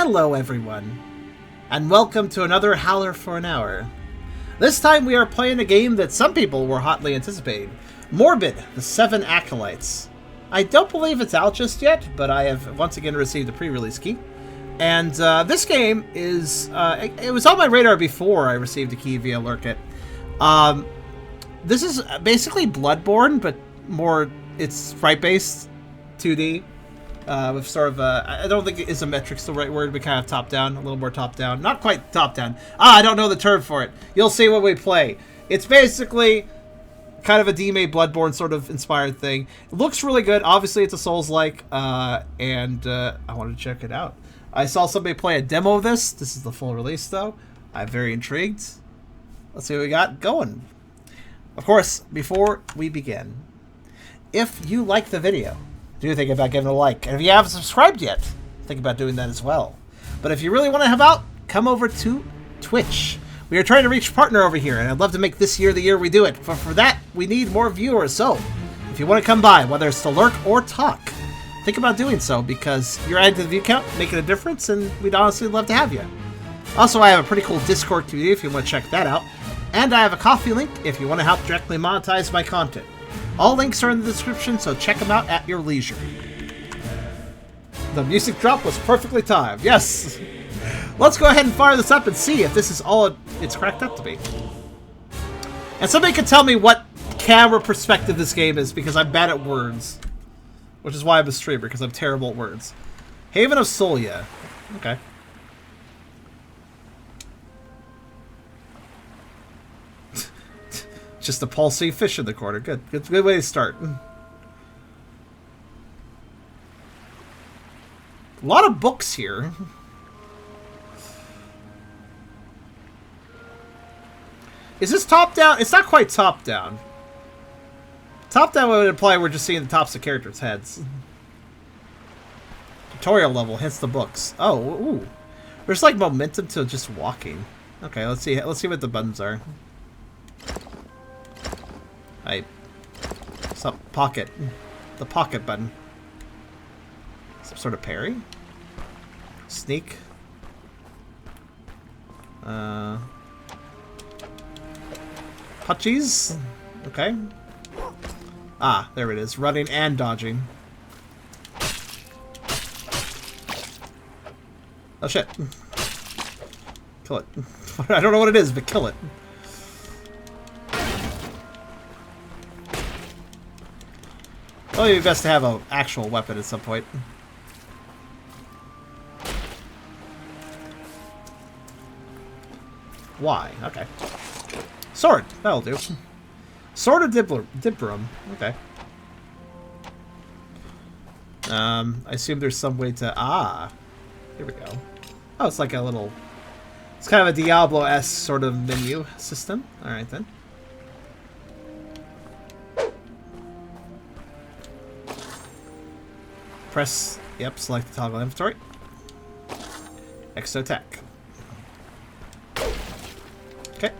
Hello everyone, and welcome to another Howler for an Hour. This time we are playing a game that some people were hotly anticipating. Morbid, the 7 Acolytes. I don't believe it's out just yet, but I have once again received a pre-release key. And this game is, it was on my radar before I received a key via Lurkit. This is basically Bloodborne, but more, it's sprite-based, 2D. With sort of I don't think isometric's the right word, but kind of top-down, a little more top-down. Not quite top-down. I don't know the term for it. You'll see when we play. It's basically kind of a D-made Bloodborne sort of inspired thing. It looks really good. Obviously, it's a Souls-like, and I wanted to check it out. I saw somebody play a demo of this. This is the full release, though. I'm very intrigued. Let's see what we got going. Of course, before we begin, if you like the video, do think about giving it a like. And if you haven't subscribed yet, think about doing that as well. But if you really want to help out, come over to Twitch. We are trying to reach a partner over here, and I'd love to make this year the year we do it. But for that, we need more viewers. So, if you want to come by, whether it's to lurk or talk, think about doing so, because you're adding to the view count, making a difference, and we'd honestly love to have you. Also, I have a pretty cool Discord community if you want to check that out. And I have a Ko-fi link if you want to help directly monetize my content. All links are in the description, so check them out at your leisure. The music drop was perfectly timed. Yes! Let's go ahead and fire this up and see if this is all it's cracked up to be. And somebody can tell me what camera perspective this game is, because I'm bad at words. Which is why I'm a streamer, because I'm terrible at words. Haven of Solia. Okay. Just a pulsing fish in the corner. Good. Good way to start. A lot of books here. Is this top-down? It's not quite top-down. Top-down would imply we're just seeing the tops of characters' heads. Tutorial level, hence the books. Oh, ooh. There's like momentum to just walking. Okay, let's see what the buttons are. Some pocket. The pocket button. Some sort of parry? Sneak? Punchies? Okay. Ah, there it is. Running and dodging. Oh shit. Kill it. I don't know what it is, but kill it. Well, it'd be best to have an actual weapon at some point. Why? Okay. Sword. That'll do. Sword of Dibram. Okay. I assume there's some way to... Ah. Here we go. Oh, it's like a little... It's kind of a Diablo-esque sort of menu system. Alright, then. Press, yep, select the toggle inventory. Extra attack. Okay.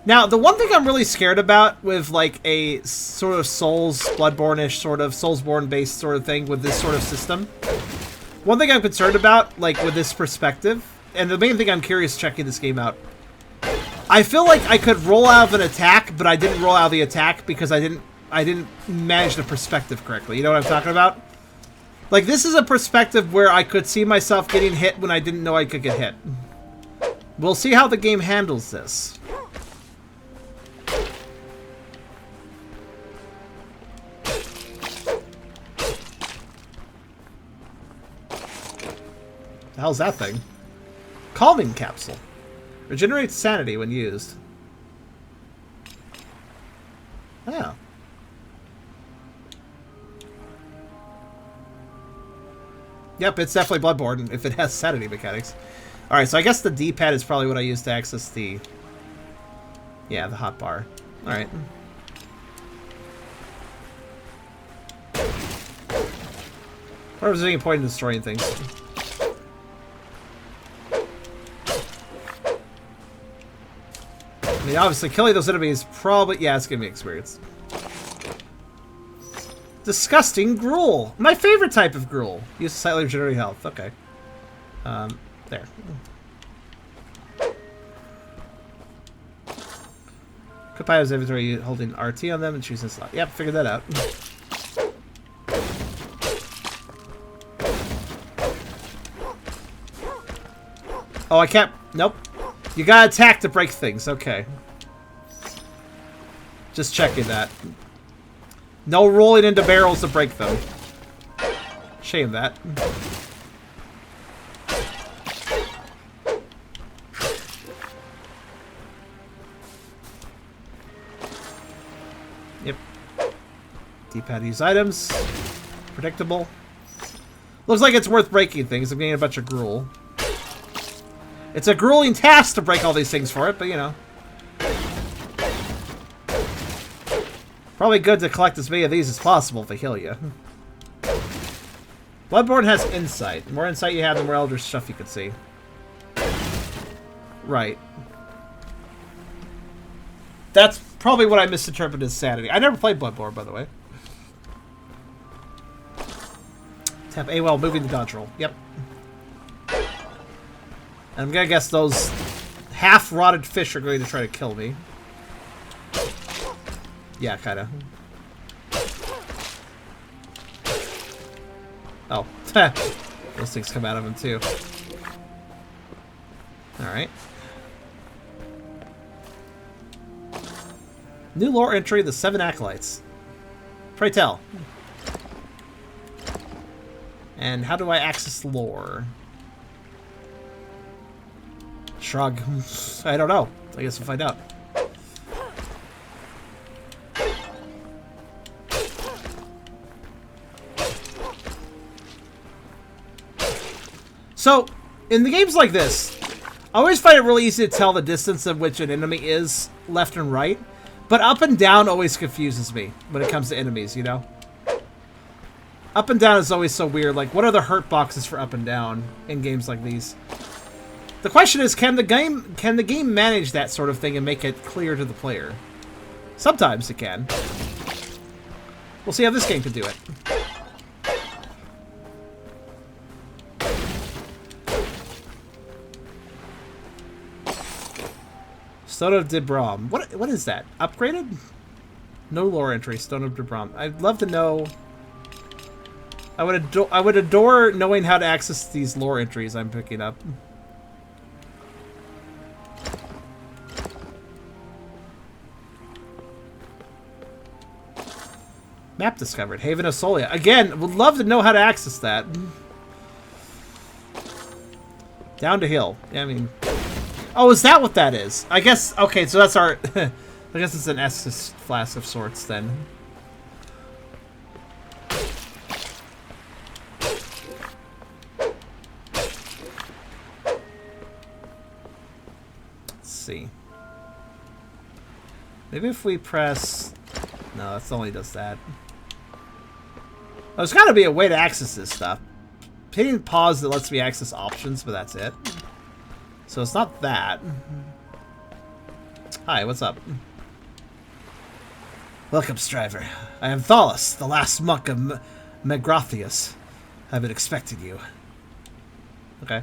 Now, the one thing I'm really scared about with, like, a sort of Souls, Bloodborne-ish sort of, Soulsborne-based sort of thing with this sort of system. One thing I'm concerned about, like, with this perspective, and the main thing I'm curious checking this game out, I feel like I could roll out of an attack, but I didn't roll out of the attack because I didn't manage the perspective correctly. You know what I'm talking about? Like, this is a perspective where I could see myself getting hit when I didn't know I could get hit. We'll see how the game handles this. The hell's that thing? Calming capsule. Regenerates sanity when used. Oh. Yep, it's definitely Bloodborne if it has sanity mechanics. Alright, so I guess the D-pad is probably what I use to access the... Yeah, the hotbar. Alright. I wonder if there's any point in destroying things. I mean, obviously, killing those enemies probably... Yeah, it's giving me experience. Disgusting gruel. My favorite type of gruel. Use to slightly regenerate health. Okay. There. Equip items inventory holding RT on them and choose this slot. Yep, figured that out. Oh, I can't. Nope. You gotta attack to break things. Okay. Just checking that. No rolling into barrels to break them. Shame that. Yep. D-pad use items. Predictable. Looks like it's worth breaking things. I'm getting a bunch of gruel. It's a grueling task to break all these things for it, but you know. Probably good to collect as many of these as possible if they heal you. Bloodborne has insight. The more insight you have, the more elder stuff you can see. Right. That's probably what I misinterpreted as sanity. I never played Bloodborne, by the way. Tap A while moving the dodge roll. Yep. And I'm gonna guess those half-rotted fish are going to try to kill me. Yeah, kinda. Oh. Those things come out of him, too. Alright. New lore entry, the 7 Acolytes. Pray tell. And how do I access lore? Shrug. I don't know. I guess we'll find out. So, in the games like this, I always find it really easy to tell the distance of which an enemy is left and right, but up and down always confuses me when it comes to enemies, you know? Up and down is always so weird. Like, what are the hurt boxes for up and down in games like these? The question is, can the game manage that sort of thing and make it clear to the player? Sometimes it can. We'll see how this game can do it. Stone of Dibram. What is that? Upgraded? No lore entry. Stone of Dibram. I'd love to know. I would adore knowing how to access these lore entries I'm picking up. Map discovered. Haven of Solia. Again, would love to know how to access that. Down to hill. Yeah, I mean... Oh, is that what that is? I guess... Okay, so that's our... I guess it's an Estus flask of sorts, then. Let's see. Maybe if we press... No, that only does that. There's got to be a way to access this stuff. Hitting pause that lets me access options, but that's it. So it's not that. Hi, what's up? Welcome, Striver. I am Thalos, the last monk of Megrothius. I've been expecting you. Okay.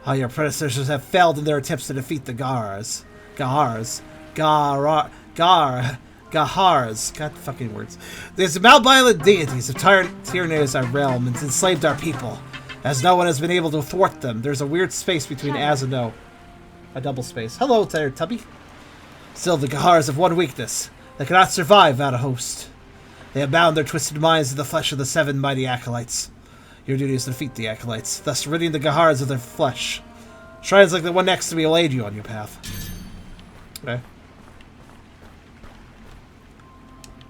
All your predecessors have failed in their attempts to defeat the Gahars. Gahars. God fucking words. These malviolent deities have tyrannized our realm and enslaved our people. As no one has been able to thwart them, there's a weird space between as and no. A double space. Hello, Tubby. Still, the Gahars have one weakness. They cannot survive without a host. They have bound their twisted minds to the flesh of the 7 mighty Acolytes. Your duty is to defeat the Acolytes, thus ridding the Gahars of their flesh. Shrines like the one next to me will aid you on your path. Okay.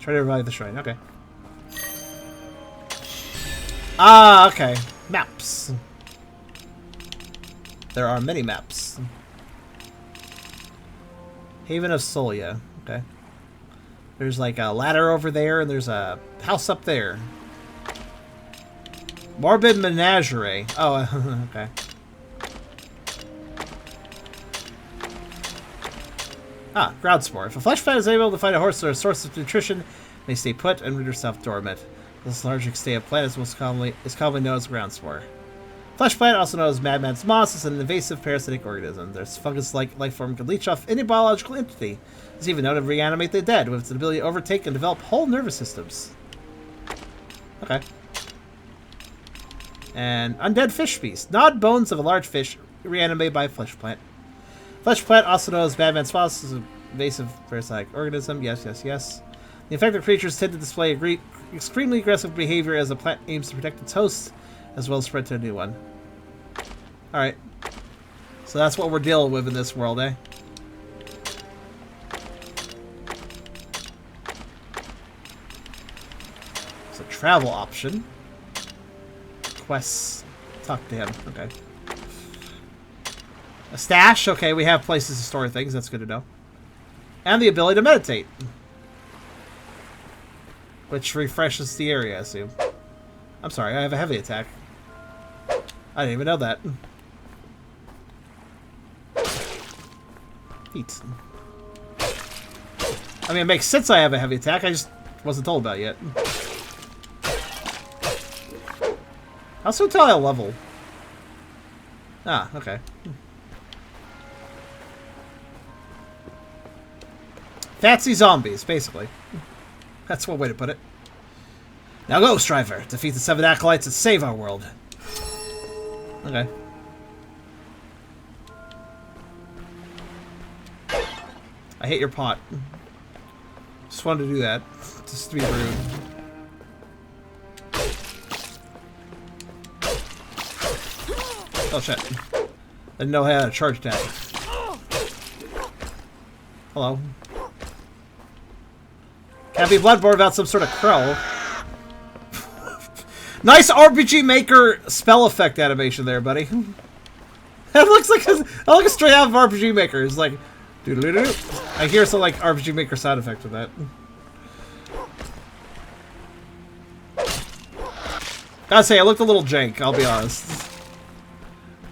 Try to revive the shrine. Okay. Ah, okay. Maps. There are many maps. Haven of Solia. Okay. There's like a ladder over there, and there's a house up there. Morbid Menagerie. Oh, okay. Ah, ground spore. If a flesh fan is able to find a horse or a source of nutrition, may stay put and root herself dormant. This lethargic state of plant is commonly known as ground spore. Flesh plant, also known as madman's moss, is an invasive parasitic organism. This fungus-like life form can leech off any biological entity. It's even known to reanimate the dead, with its ability to overtake and develop whole nervous systems. Okay. And undead fish beast. Gnawed bones of a large fish reanimated by a flesh plant. Flesh plant, also known as madman's moss, is an invasive parasitic organism. Yes, yes, yes. The infected creatures tend to display extremely aggressive behavior as the plant aims to protect its host, as well as spread to a new one. Alright. So that's what we're dealing with in this world, eh? It's a travel option. Quests. Talk to him. Okay. A stash. Okay, we have places to store things. That's good to know. And the ability to meditate. Which refreshes the area, I assume. I'm sorry, I have a heavy attack. I didn't even know that. Feet. I mean, it makes sense I have a heavy attack, I just wasn't told about it yet. How soon till I level? Ah, okay. Fancy zombies, basically. That's one way to put it. Now go, Striver! Defeat the 7 Acolytes and save our world. Okay. I hate your pot. Just wanted to do that. Just to be rude. Oh shit. I didn't know I had a charge attack. Hello. Can't be Bloodborne without some sort of crow. Nice RPG Maker spell effect animation there, buddy. That looks like a straight out of RPG Maker. It's like, doo-doo-doo-doo. I hear some like RPG Maker sound effect with that. Gotta say, it looked a little jank, I'll be honest.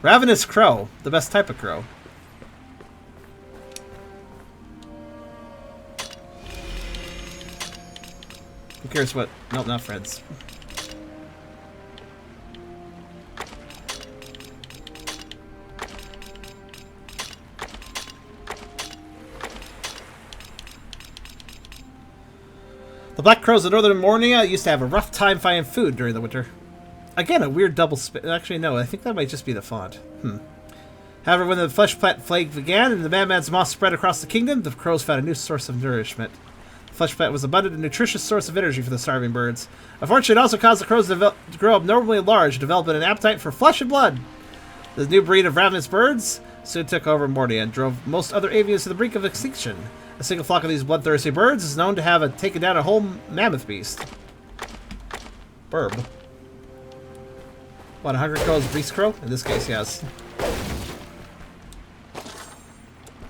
Ravenous Crow, the best type of crow. Who cares what? Nope, not friends. The Black Crows of Northern Mornia used to have a rough time finding food during the winter. Again, a weird double spit. Actually, no, I think that might just be the font. However, when the flesh plant plague began and the madman's moss spread across the kingdom, the crows found a new source of nourishment. The flesh plant was an abundant and nutritious source of energy for the starving birds. Unfortunately, it also caused the crows to grow abnormally large, developing an appetite for flesh and blood. The new breed of ravenous birds soon took over Mornia and drove most other avians to the brink of extinction. A single flock of these bloodthirsty birds is known to have taken down a whole mammoth beast. Burb. What, a hungry crow's beast crow? In this case, yes.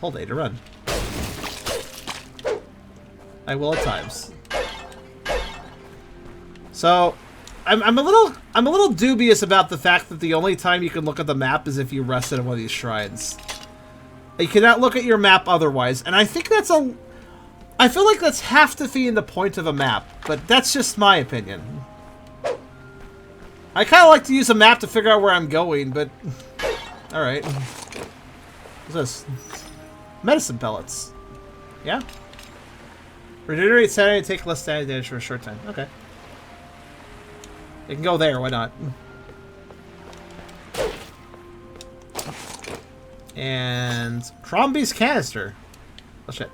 Hold A to run. I will at times. So, I'm a little dubious about the fact that the only time you can look at the map is if you rest in one of these shrines. You cannot look at your map otherwise, and I think that's I feel like that's half defeating the point of a map, but that's just my opinion. I kind of like to use a map to figure out where I'm going, but alright. What's this? Medicine pellets. Yeah? Regenerate sanity and take less sanity damage for a short time. Okay. It can go there, why not? And Crombie's canister. Oh shit.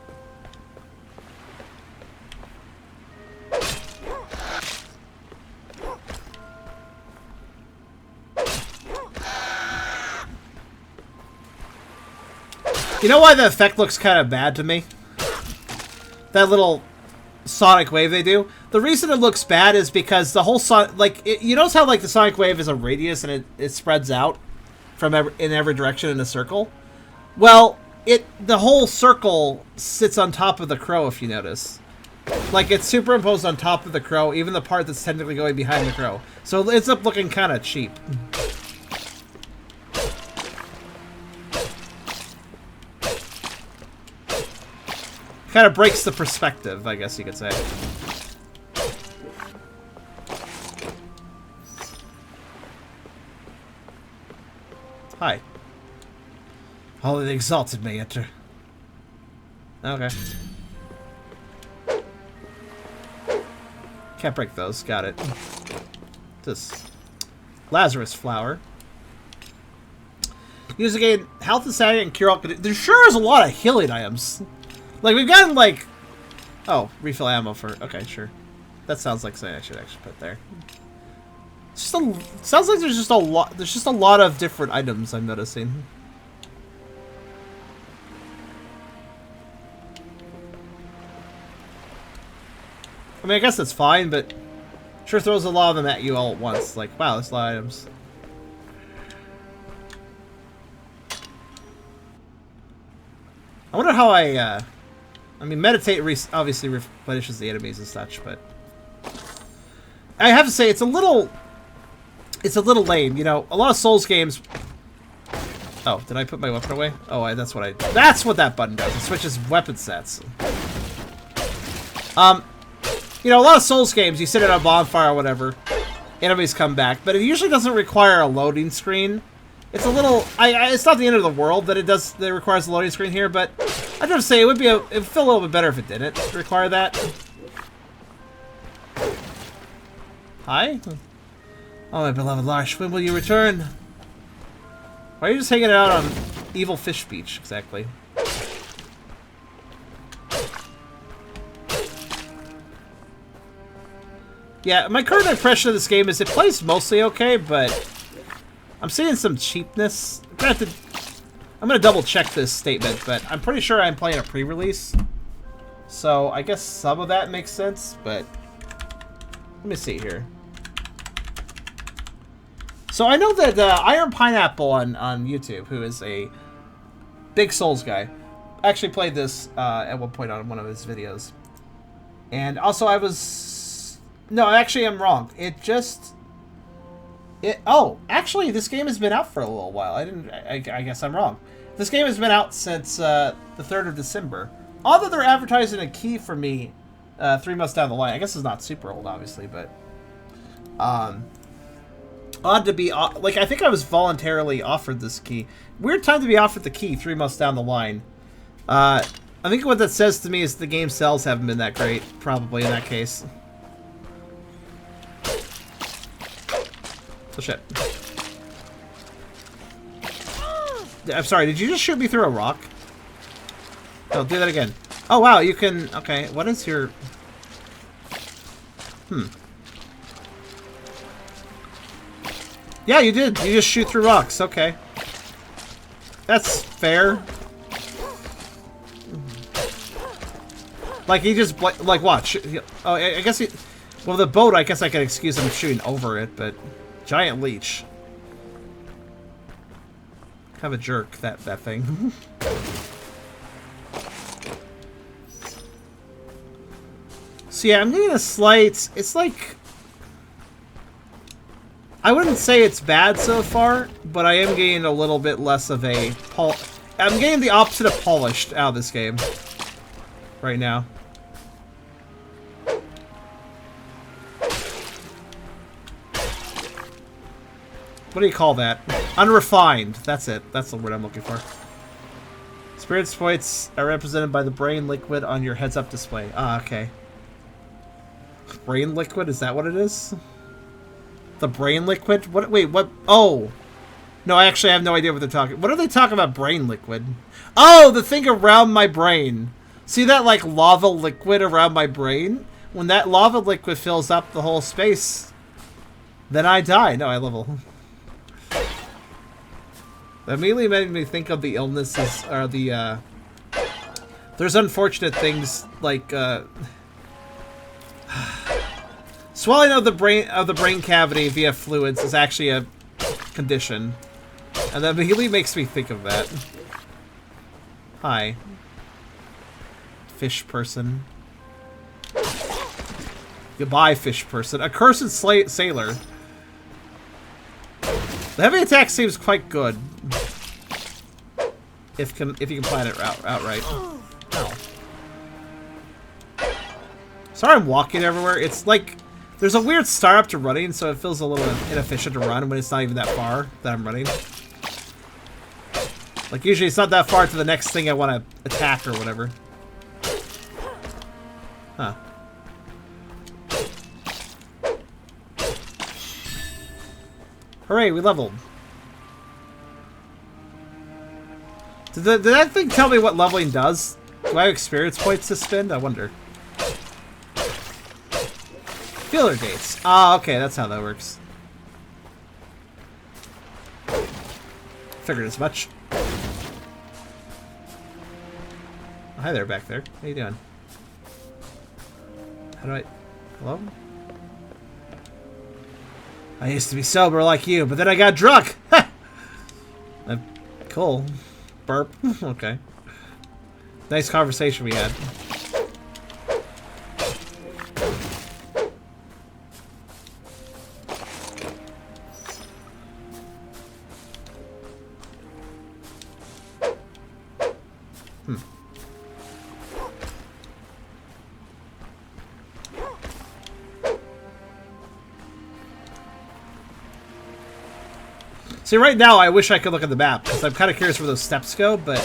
You know why the effect looks kind of bad to me? That little sonic wave they do. The reason it looks bad is because the whole you notice how like the sonic wave is a radius and it spreads out from in every direction in a circle. Well, the whole circle sits on top of the crow, if you notice. Like it's superimposed on top of the crow, even the part that's technically going behind the crow. So it ends up looking kind of cheap. Kind of breaks the perspective, I guess you could say. Hi. Only the exalted may enter. Okay. Can't break those. Got it. This Lazarus flower. Use to gain health and sanity and cure all. There sure is a lot of healing items. Like we've gotten like, oh, refill ammo for. Okay, sure. That sounds like something I should actually put there. It's just sounds like there's just a lot. There's just a lot of different items I'm noticing. I mean, I guess that's fine, but sure throws a lot of them at you all at once. Like, wow, there's a lot of items. I wonder how I mean, meditate obviously replenishes the enemies and such, but I have to say it's a little lame. You know, a lot of Souls games. Oh, did I put my weapon away? Oh, that's what that button does. It switches weapon sets. You know, a lot of Souls games, you sit at a bonfire or whatever, enemies come back, but it usually doesn't require a loading screen. It's a little, it's not the end of the world that it requires a loading screen here, but I'd have to say it would feel a little bit better if it didn't require that. Hi? Oh, my beloved Lars, when will you return? Why are you just hanging out on Evil Fish Beach, exactly? Yeah, my current impression of this game is it plays mostly okay, but I'm seeing some cheapness. I'm gonna double check this statement, but I'm pretty sure I'm playing a pre-release. So I guess some of that makes sense, but let me see here. So I know that Iron Pineapple on YouTube, who is a big Souls guy, actually played this at one point on one of his videos. And also no, actually I'm wrong. Oh, actually this game has been out for a little while. I guess I'm wrong. This game has been out since the 3rd of December. Although they're advertising a key for me 3 months down the line. I guess it's not super old, obviously, but odd to be like, I think I was voluntarily offered this key. Weird time to be offered the key 3 months down the line. I think what that says to me is the game sales haven't been that great, probably in that case. Oh shit. I'm sorry, did you just shoot me through a rock? Oh, do that again. Oh wow, you can... Okay, what is your... Yeah, you did. You just shoot through rocks. Okay. That's fair. Like, he just... Like, watch. Oh, I guess he... Well, the boat, I guess I could excuse him shooting over it, but... Giant leech. Kind of a jerk, that thing. So yeah, I'm getting a slight... It's like... I wouldn't say it's bad so far, but I am getting a little bit less of a... I'm getting the opposite of polished out of this game. Right now. What do you call that? Unrefined. That's it. That's the word I'm looking for. Spirit points are represented by the brain liquid on your heads-up display. Ah, okay. Brain liquid? Is that what it is? The brain liquid? What? Wait, what? Oh! No, I actually have no idea what they're talking... What are they talking about brain liquid? Oh, the thing around my brain. See that, like, lava liquid around my brain? When that lava liquid fills up the whole space, then I die. No, I level. That immediately made me think of the illnesses, or the, there's unfortunate things, like, swelling of the brain cavity via fluids is actually a condition. And that immediately makes me think of that. Hi. Fish person. Goodbye, fish person. A cursed sailor. The heavy attack seems quite good. If you can plan it outright. Ow. Sorry I'm walking everywhere. It's like... There's a weird start up to running, so it feels a little inefficient to run when it's not even that far that I'm running. Like, usually it's not that far to the next thing I want to attack or whatever. Huh. Hooray, we leveled. Did that thing tell me what leveling does? Do I have experience points to spend? I wonder. Filler gates. Ah, okay, that's how that works. Figured as much. Oh, hi there, back there. How you doing? How do I... Hello? I used to be sober like you, but then I got drunk! Cool. Burp. Okay. Nice conversation we had. See, right now, I wish I could look at the map, because I'm kind of curious where those steps go, but...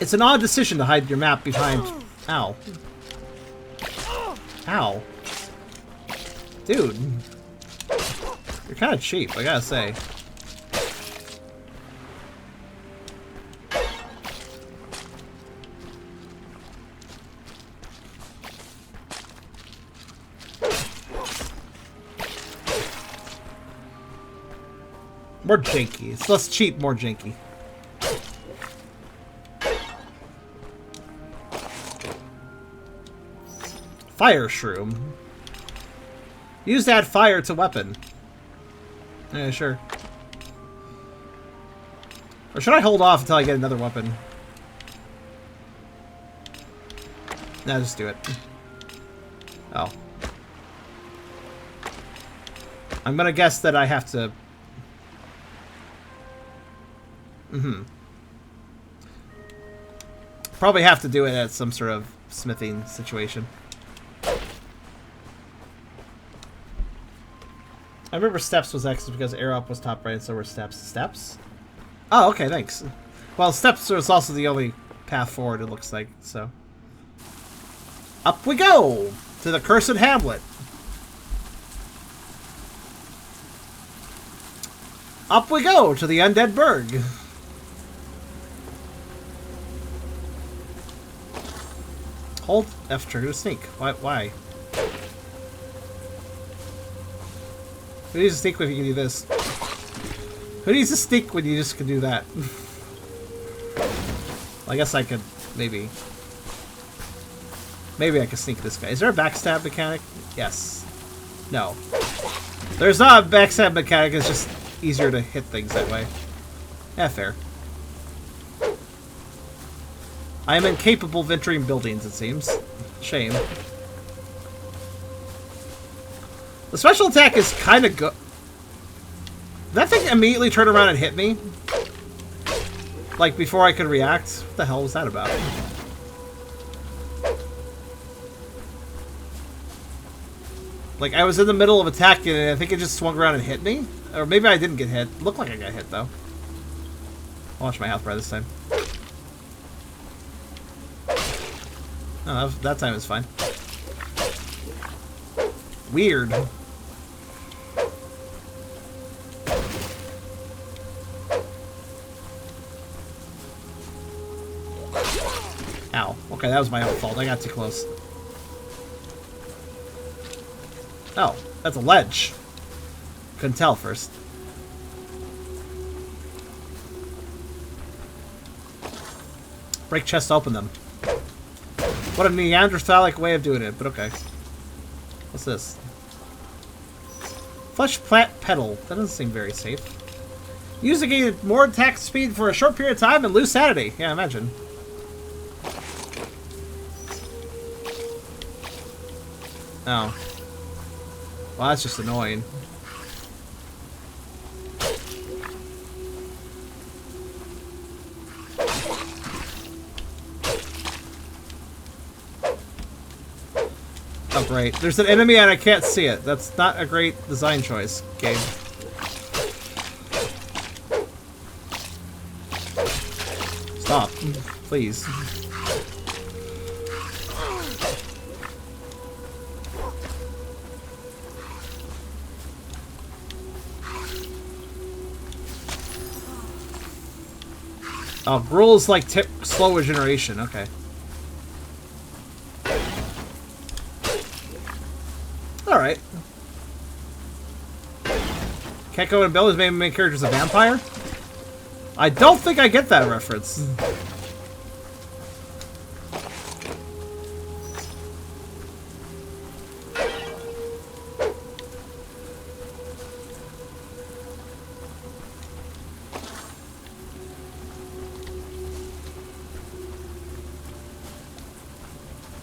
It's an odd decision to hide your map behind... Ow. Ow. Dude. You're kind of cheap, I gotta say. More janky. It's less cheap, more janky. Fire shroom. Use to add fire to weapon. Yeah, sure. Or should I hold off until I get another weapon? Nah, just do it. Oh. I'm gonna guess that I have to... Probably have to do it at some sort of smithing situation. I remember steps was X because arrow up was top right and so were steps. Steps? Oh, okay, thanks. Well, steps was also the only path forward, it looks like, so. Up we go! To the cursed hamlet. Up we go to the undead burg. Hold F trigger to sneak. Why? Who needs to sneak when you can do this? Who needs to sneak when you just can do that? Well, I guess I could maybe... Maybe I could sneak this guy. Is there a backstab mechanic? Yes. No. There's not a backstab mechanic, it's just easier to hit things that way. Yeah, fair. I am incapable of entering buildings, it seems. Shame. The special attack is kind of good. Did that thing immediately turn around and hit me? Like, before I could react? What the hell was that about? Like, I was in the middle of attacking and I think it just swung around and hit me? Or maybe I didn't get hit. Looked like I got hit, though. I'll watch my health bar this time. Oh, that time was fine. Weird. Ow. Okay, that was my own fault. I got too close. Oh, that's a ledge. Couldn't tell first. Break chest, open them. What a Neanderthalic way of doing it, but okay. What's this? Flesh plant petal. That doesn't seem very safe. Use to gain more attack speed for a short period of time and lose sanity. Yeah, imagine. Oh. Well, that's just annoying. Oh, great. There's an enemy and I can't see it. That's not a great design choice, game. stop. Please. Oh, Gruul is like slow regeneration. Okay. Alright. Keko and Bill made main character's a vampire? I don't think I get that reference.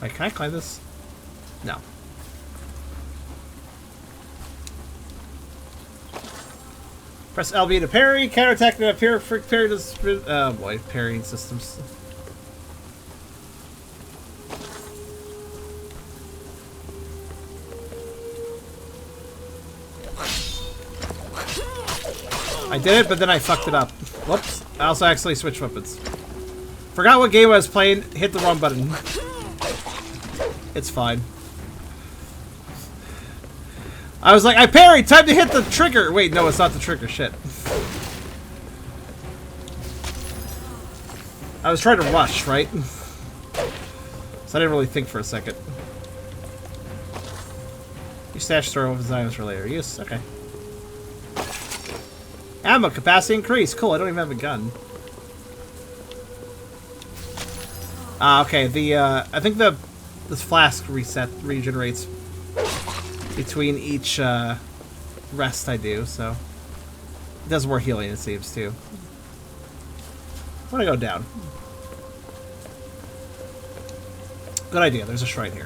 Wait, can I climb this? No. Press LB to parry, counterattack to appear for parry to oh boy, parrying systems. I did it, but then I fucked it up. Whoops. I also actually switched weapons. Forgot what game I was playing, hit the wrong button. It's fine. I was like, I parried! Time to hit the trigger! Wait, no, it's not the trigger. Shit. I was trying to rush, right? So I didn't really think for a second. You stash throw designs for later use. Okay. Ammo capacity increase. Cool, I don't even have a gun. Okay, I think this flask regenerates between each rest I do, so it does more healing, it seems, too. I'm gonna go down. Good idea, there's a shrine here.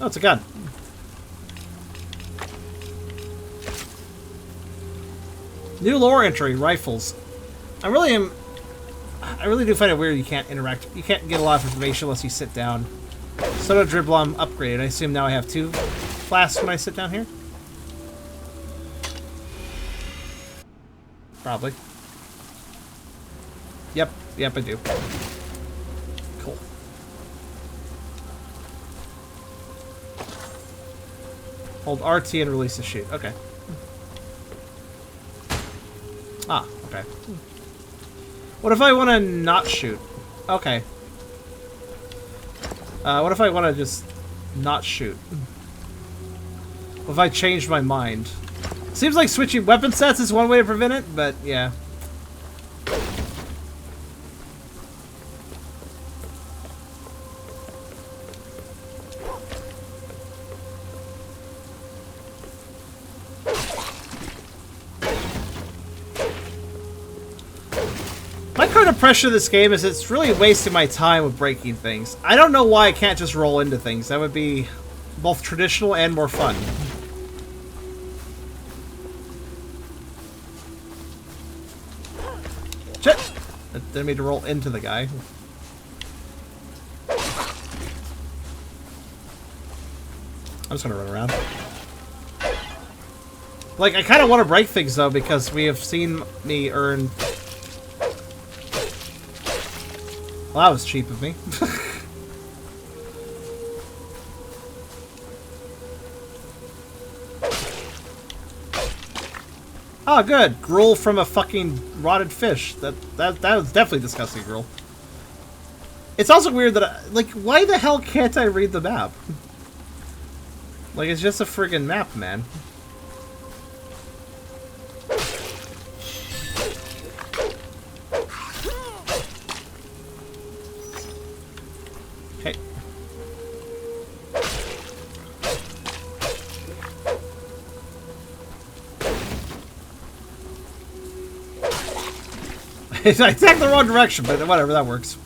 Oh, it's a gun. New lore entry, rifles. I really do find it weird you can't interact. You can't get a lot of information unless you sit down. Soda Dribblom upgraded. I assume now I have 2 flasks when I sit down here? Probably. Yep, I do. Cool. Hold RT and release the shoot. Okay. Ah, okay. What if I want to not shoot? Okay. What if I want to just not shoot? What if I change my mind? Seems like switching weapon sets is one way to prevent it, but yeah. My current impression of this game is it's really wasting my time with breaking things. I don't know why I can't just roll into things. That would be both traditional and more fun. Shit! That didn't mean to roll into the guy. I'm just gonna run around. Like, I kind of want to break things, though, because we have seen me earn... Well, that was cheap of me. Oh, good. Gruul from a fucking rotted fish. That was definitely disgusting, Gruul. It's also weird that like, why the hell can't I read the map? Like, it's just a friggin' map, man. Hey. I attacked the wrong direction, but whatever, that works.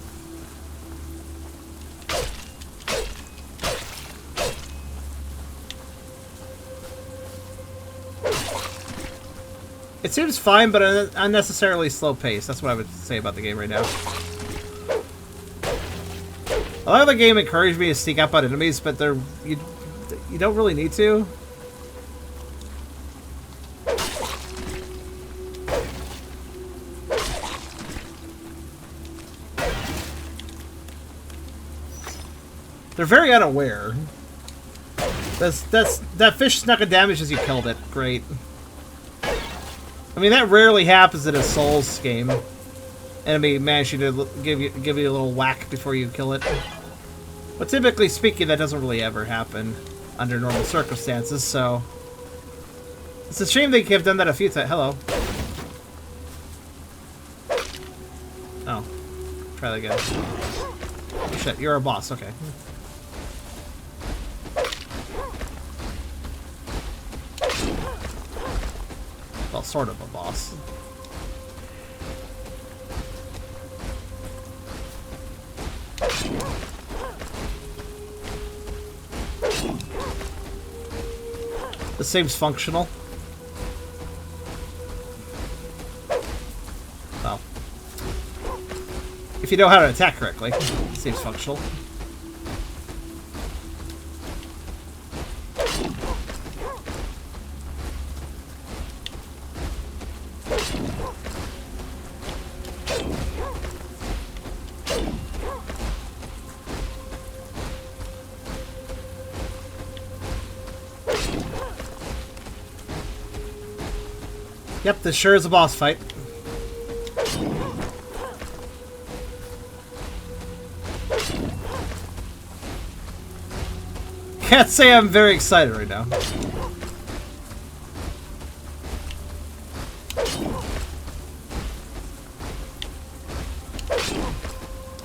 It seems fine, but unnecessarily slow pace. That's what I would say about the game right now. A lot of the game encouraged me to sneak up on enemies, but you don't really need to. They're very unaware. That fish snuck a damage as you killed it. Great. I mean, that rarely happens in a Souls game. Enemy managing to give you a little whack before you kill it. But typically speaking, that doesn't really ever happen under normal circumstances, so... It's a shame they have done that a few times. Hello. Oh. Try that again. Oh, shit, you're a boss, okay. Well, sort of a boss. This seems functional. Well, if you know how to attack correctly, it seems functional. Yep, this sure is a boss fight. Can't say I'm very excited right now.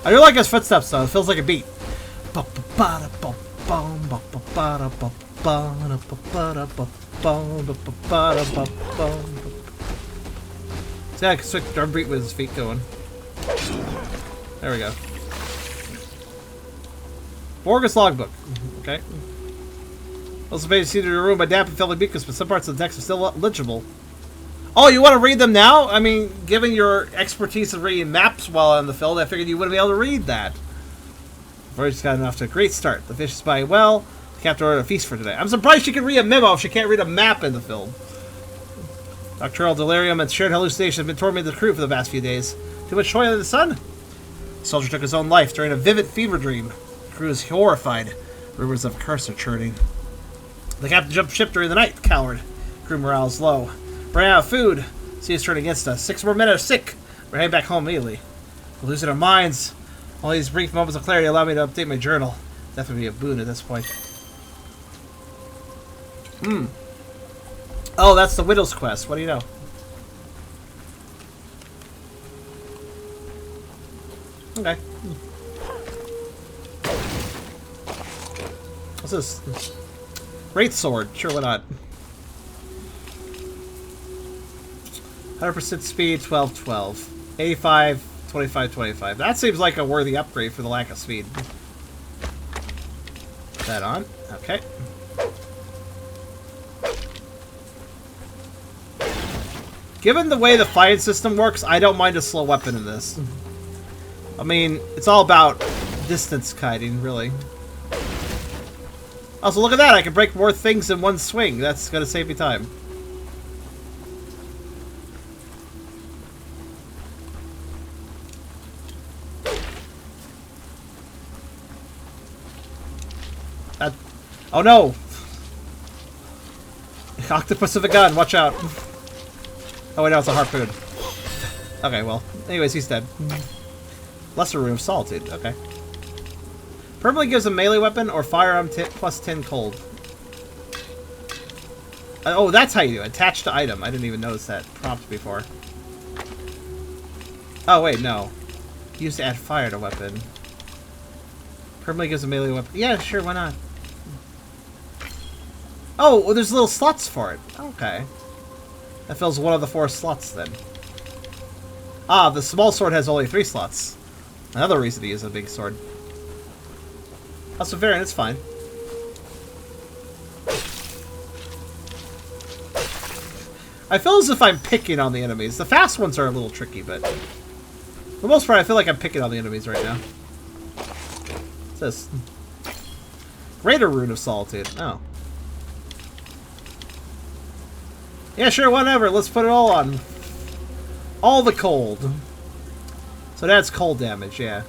I do like his footsteps though, it feels like a beat. See, I can switch drum beat with his feet going. There we go. Borgus logbook. Okay. Also made seated in a room by damp and filthy mucus, but some parts of the text are still legible. Oh, you want to read them now? I mean, given your expertise in reading maps while on the field, I figured you wouldn't be able to read that. Voyage got enough to a great start. The fish is by well. The captain ordered a feast for today. I'm surprised she can read a memo if she can't read a map in the field. Nocturnal delirium and shared hallucination have been tormenting the crew for the past few days. Too much toil in the sun? The soldier took his own life during a vivid fever dream. The crew is horrified. Rumors of a curse are churning. The captain jumped ship during the night, coward. Crew morale is low. Ran out of food. Sea is turning against us. 6 more men are sick. We're heading back home immediately. We're losing our minds. Only these brief moments of clarity allow me to update my journal. That would be a boon at this point. Oh, that's the Widow's Quest. What do you know? Okay. What's this? Wraith Sword. Sure, why not? 100% speed, 12-12. 85, 25-25. That seems like a worthy upgrade for the lack of speed. Put that on. Okay. Given the way the fighting system works, I don't mind a slow weapon in this. I mean, it's all about distance kiting, really. Also, look at that! I can break more things in one swing. That's gonna save me time. Oh no! Octopus with a gun, watch out. Oh wait, no, it's a harpoon. Okay, well, anyways, he's dead. Lesser Rune of Solitude, okay. Permanently gives a melee weapon or firearm plus 10 cold. Oh, that's how you do it. Attach to item. I didn't even notice that prompt before. Oh, wait, no. Used to add fire to weapon. Permanently gives a melee weapon. Yeah, sure, why not? Oh, well, there's little slots for it. Okay. That fills one of the 4 slots, then. Ah, the small sword has only 3 slots. Another reason to use a big sword. Also, variant, it's fine. I feel as if I'm picking on the enemies. The fast ones are a little tricky, but... for the most part, I feel like I'm picking on the enemies right now. What's this? Greater Rune of Solitude. Oh. Yeah, sure, whatever. Let's put it all on. All the cold. So that's cold damage, yeah.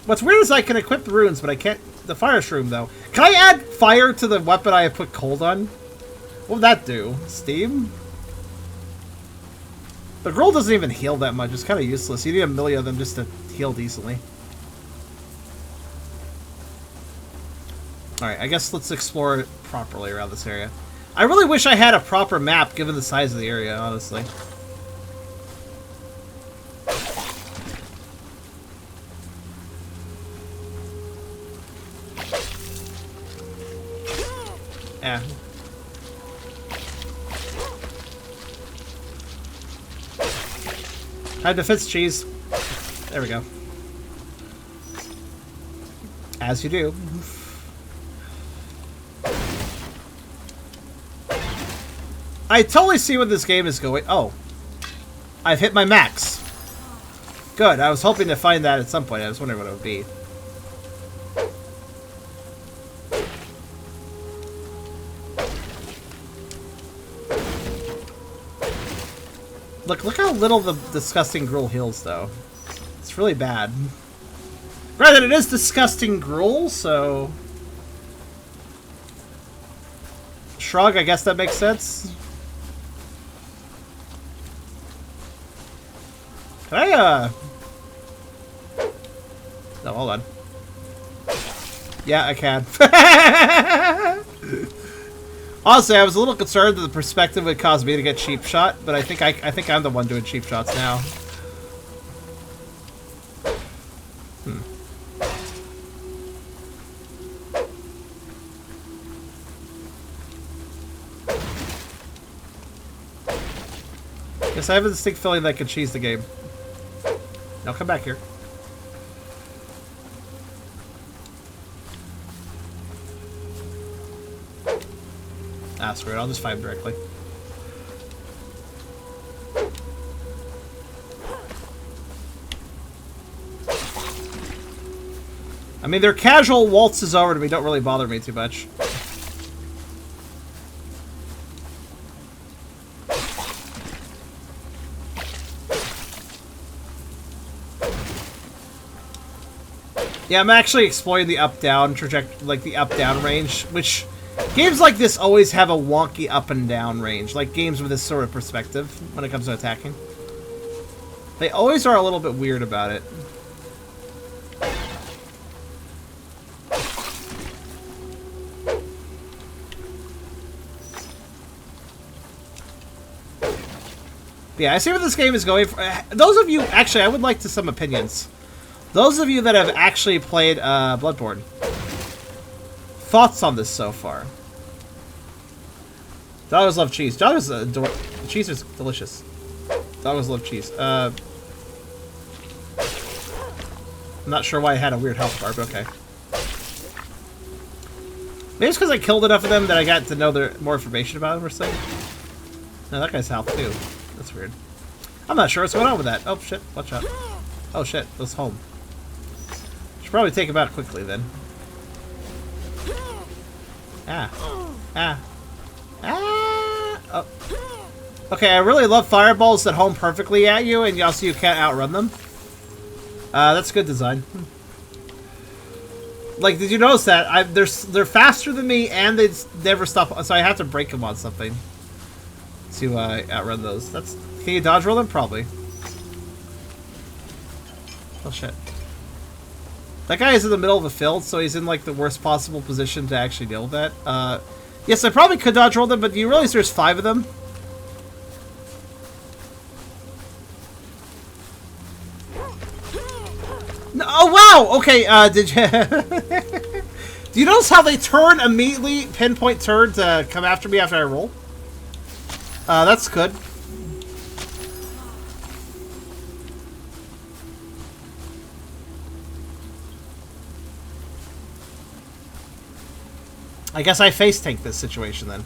What's weird is I can equip the runes, but I can't... The fire shroom, though. Can I add fire to the weapon I have put cold on? What would that do? Steam? The gruel doesn't even heal that much. It's kind of useless. You need a million of them just to heal decently. Alright, I guess let's explore it properly around this area. I really wish I had a proper map, given the size of the area, honestly. Yeah. Time to fix cheese. There we go. As you do. I totally see where this game is going. Oh. I've hit my max. Good. I was hoping to find that at some point. I was wondering what it would be. Look how little the disgusting gruel heals, though. It's really bad. Granted, it is disgusting gruel, so... Shrug, I guess that makes sense. Can I, No, hold on. Yeah, I can. Honestly, I was a little concerned that the perspective would cause me to get cheap shot, but I think I'm the one doing cheap shots now. Guess I have a distinct feeling that I could cheese the game. Now come back here. Ah, screw it. I'll just fight him directly. I mean, their casual waltzes over to me don't really bother me too much. Yeah, I'm actually exploring the up-down trajectory, like the up-down range, which games like this always have a wonky up and down range, like games with this sort of perspective when it comes to attacking. They always are a little bit weird about it. Yeah, I see where this game is going. Those of you, actually, I would like to some opinions. Those of you that have actually played Bloodborne, thoughts on this so far? Dogs love cheese. Dogs, cheese is delicious. Dogs love cheese. I'm not sure why I had a weird health bar, but okay. Maybe it's because I killed enough of them that I got to know more information about them or something. No, that guy's health too. That's weird. I'm not sure what's going on with that. Oh shit, watch out. Oh shit, let's home. Should probably take him out quickly then. Ah. Ah. Ah. Oh. Okay, I really love fireballs that home perfectly at you, and also you can't outrun them. That's good design. Like, did you notice that? They're faster than me, and they never stop, so I have to break them on something to outrun those. Can you dodge roll them? Probably. Oh shit. That guy is in the middle of a field, so he's in like the worst possible position to actually deal with that. Yes, I probably could dodge roll them, but do you realize there's 5 of them? No, oh wow! Okay, did you... Do you notice how they turn immediately, pinpoint turn to come after me after I roll? That's good. I guess I face tank this situation then.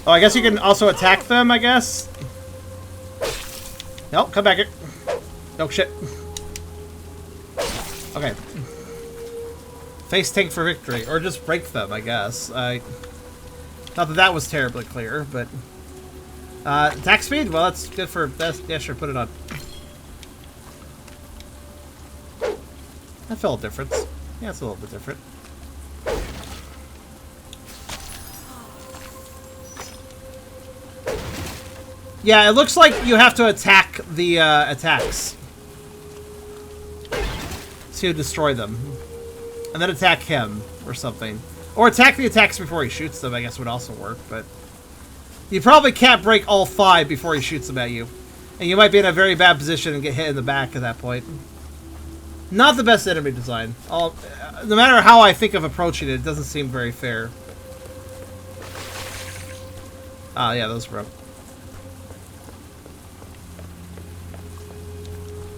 Oh, I guess you can also attack them, I guess? Nope, come back here. Oh, shit. Okay. Face tank for victory. Or just break them, I guess. Not that that was terribly clear, but... Attack speed? Well, that's good for... yeah, sure, put it on. I feel a difference. Yeah, it's a little bit different. Yeah, it looks like you have to attack the attacks to destroy them. And then attack him or something. Or attack the attacks before he shoots them, I guess would also work, but... You probably can't break all 5 before he shoots them at you. And you might be in a very bad position and get hit in the back at that point. Not the best enemy design. No matter how I think of approaching it, it doesn't seem very fair. Ah, yeah, those broke.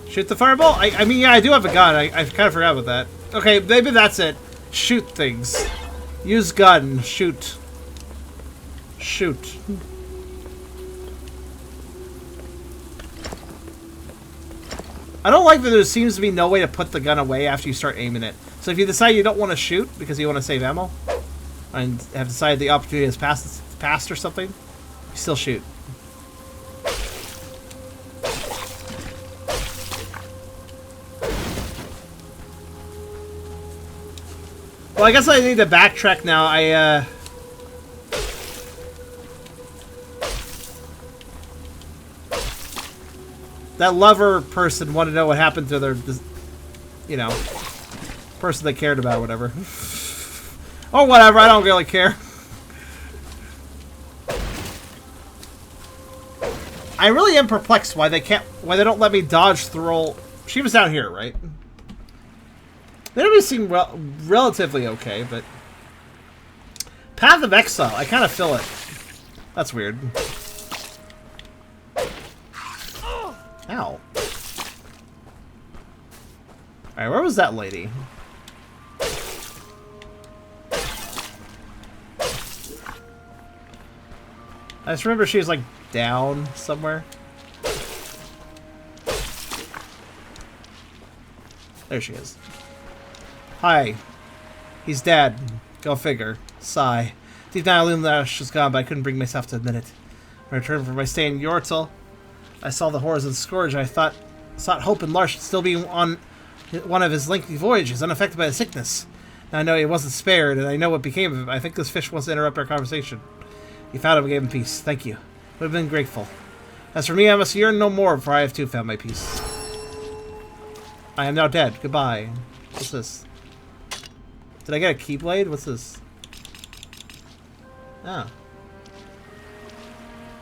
Shoot the fireball? I mean, yeah, I do have a gun. I kind of forgot about that. Okay, maybe that's it. Shoot things. Use gun. Shoot. Shoot. I don't like that there seems to be no way to put the gun away after you start aiming it. So if you decide you don't want to shoot because you want to save ammo, and have decided the opportunity has passed or something, you still shoot. Well, I guess I need to backtrack now. That lover person wanted to know what happened to their, you know, person they cared about, whatever. Or whatever, I don't really care. I really am perplexed why they don't let me dodge through. She was down here, right? They don't seem relatively okay, but... Path of Exile, I kind of feel it. That's weird. Ow. Alright, where was that lady? I just remember she was, like, down somewhere. There she is. Hi. He's dead. Go figure. Sigh. Deep down I knew that she was gone, but I couldn't bring myself to admit it. When I returned from my stay in Yortel, I saw the horrors of the Scourge, and I thought hope in Lars should still be on one of his lengthy voyages, unaffected by the sickness. Now I know he wasn't spared, and I know what became of him. I think this fish wants to interrupt our conversation. He found him and gave him peace. Thank you. Would have been grateful. As for me, I must yearn no more, for I have too found my peace. I am now dead. Goodbye. What's this? Did I get a Keyblade? What's this? Oh.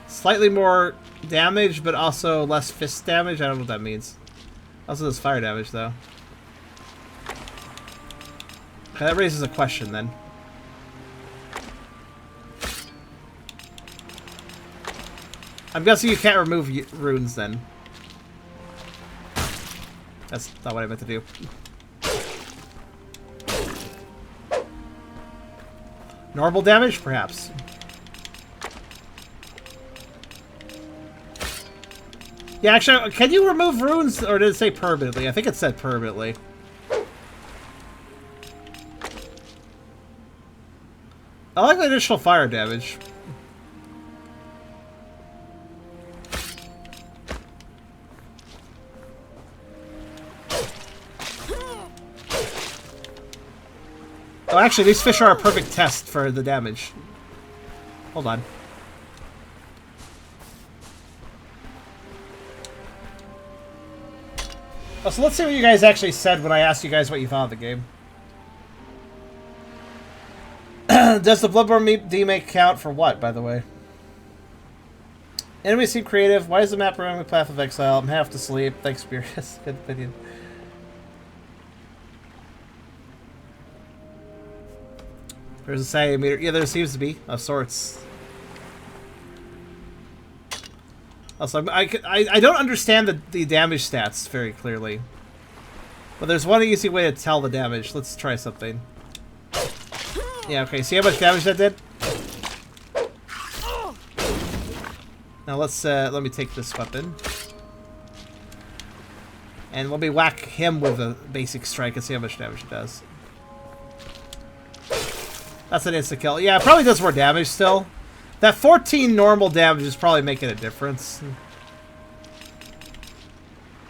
Slightly more damage, but also less fist damage. I don't know what that means. Also does fire damage, though. Okay, that raises a question, then. I'm guessing you can't remove runes, then. That's not what I meant to do. Normal damage, perhaps. Yeah, actually, can you remove runes, or did it say permanently? I think it said permanently. I like the additional fire damage. Oh, actually, these fish are a perfect test for the damage. Hold on. Oh, so let's see what you guys actually said when I asked you guys what you thought of the game. Does the Bloodborne remake count for what, by the way? Enemies seem creative. Why is the map running with Path of Exile? I'm half asleep. Thanks, Spiritus. Good opinion. There's a sanity meter. Yeah, there seems to be, of sorts. Also, I don't understand the damage stats very clearly. But there's one easy way to tell the damage. Let's try something. Yeah, okay. See how much damage that did? Now let's let me take this weapon. And let me whack him with a basic strike and see how much damage it does. That's an insta-kill. Yeah, it probably does more damage still. That 14 normal damage is probably making a difference.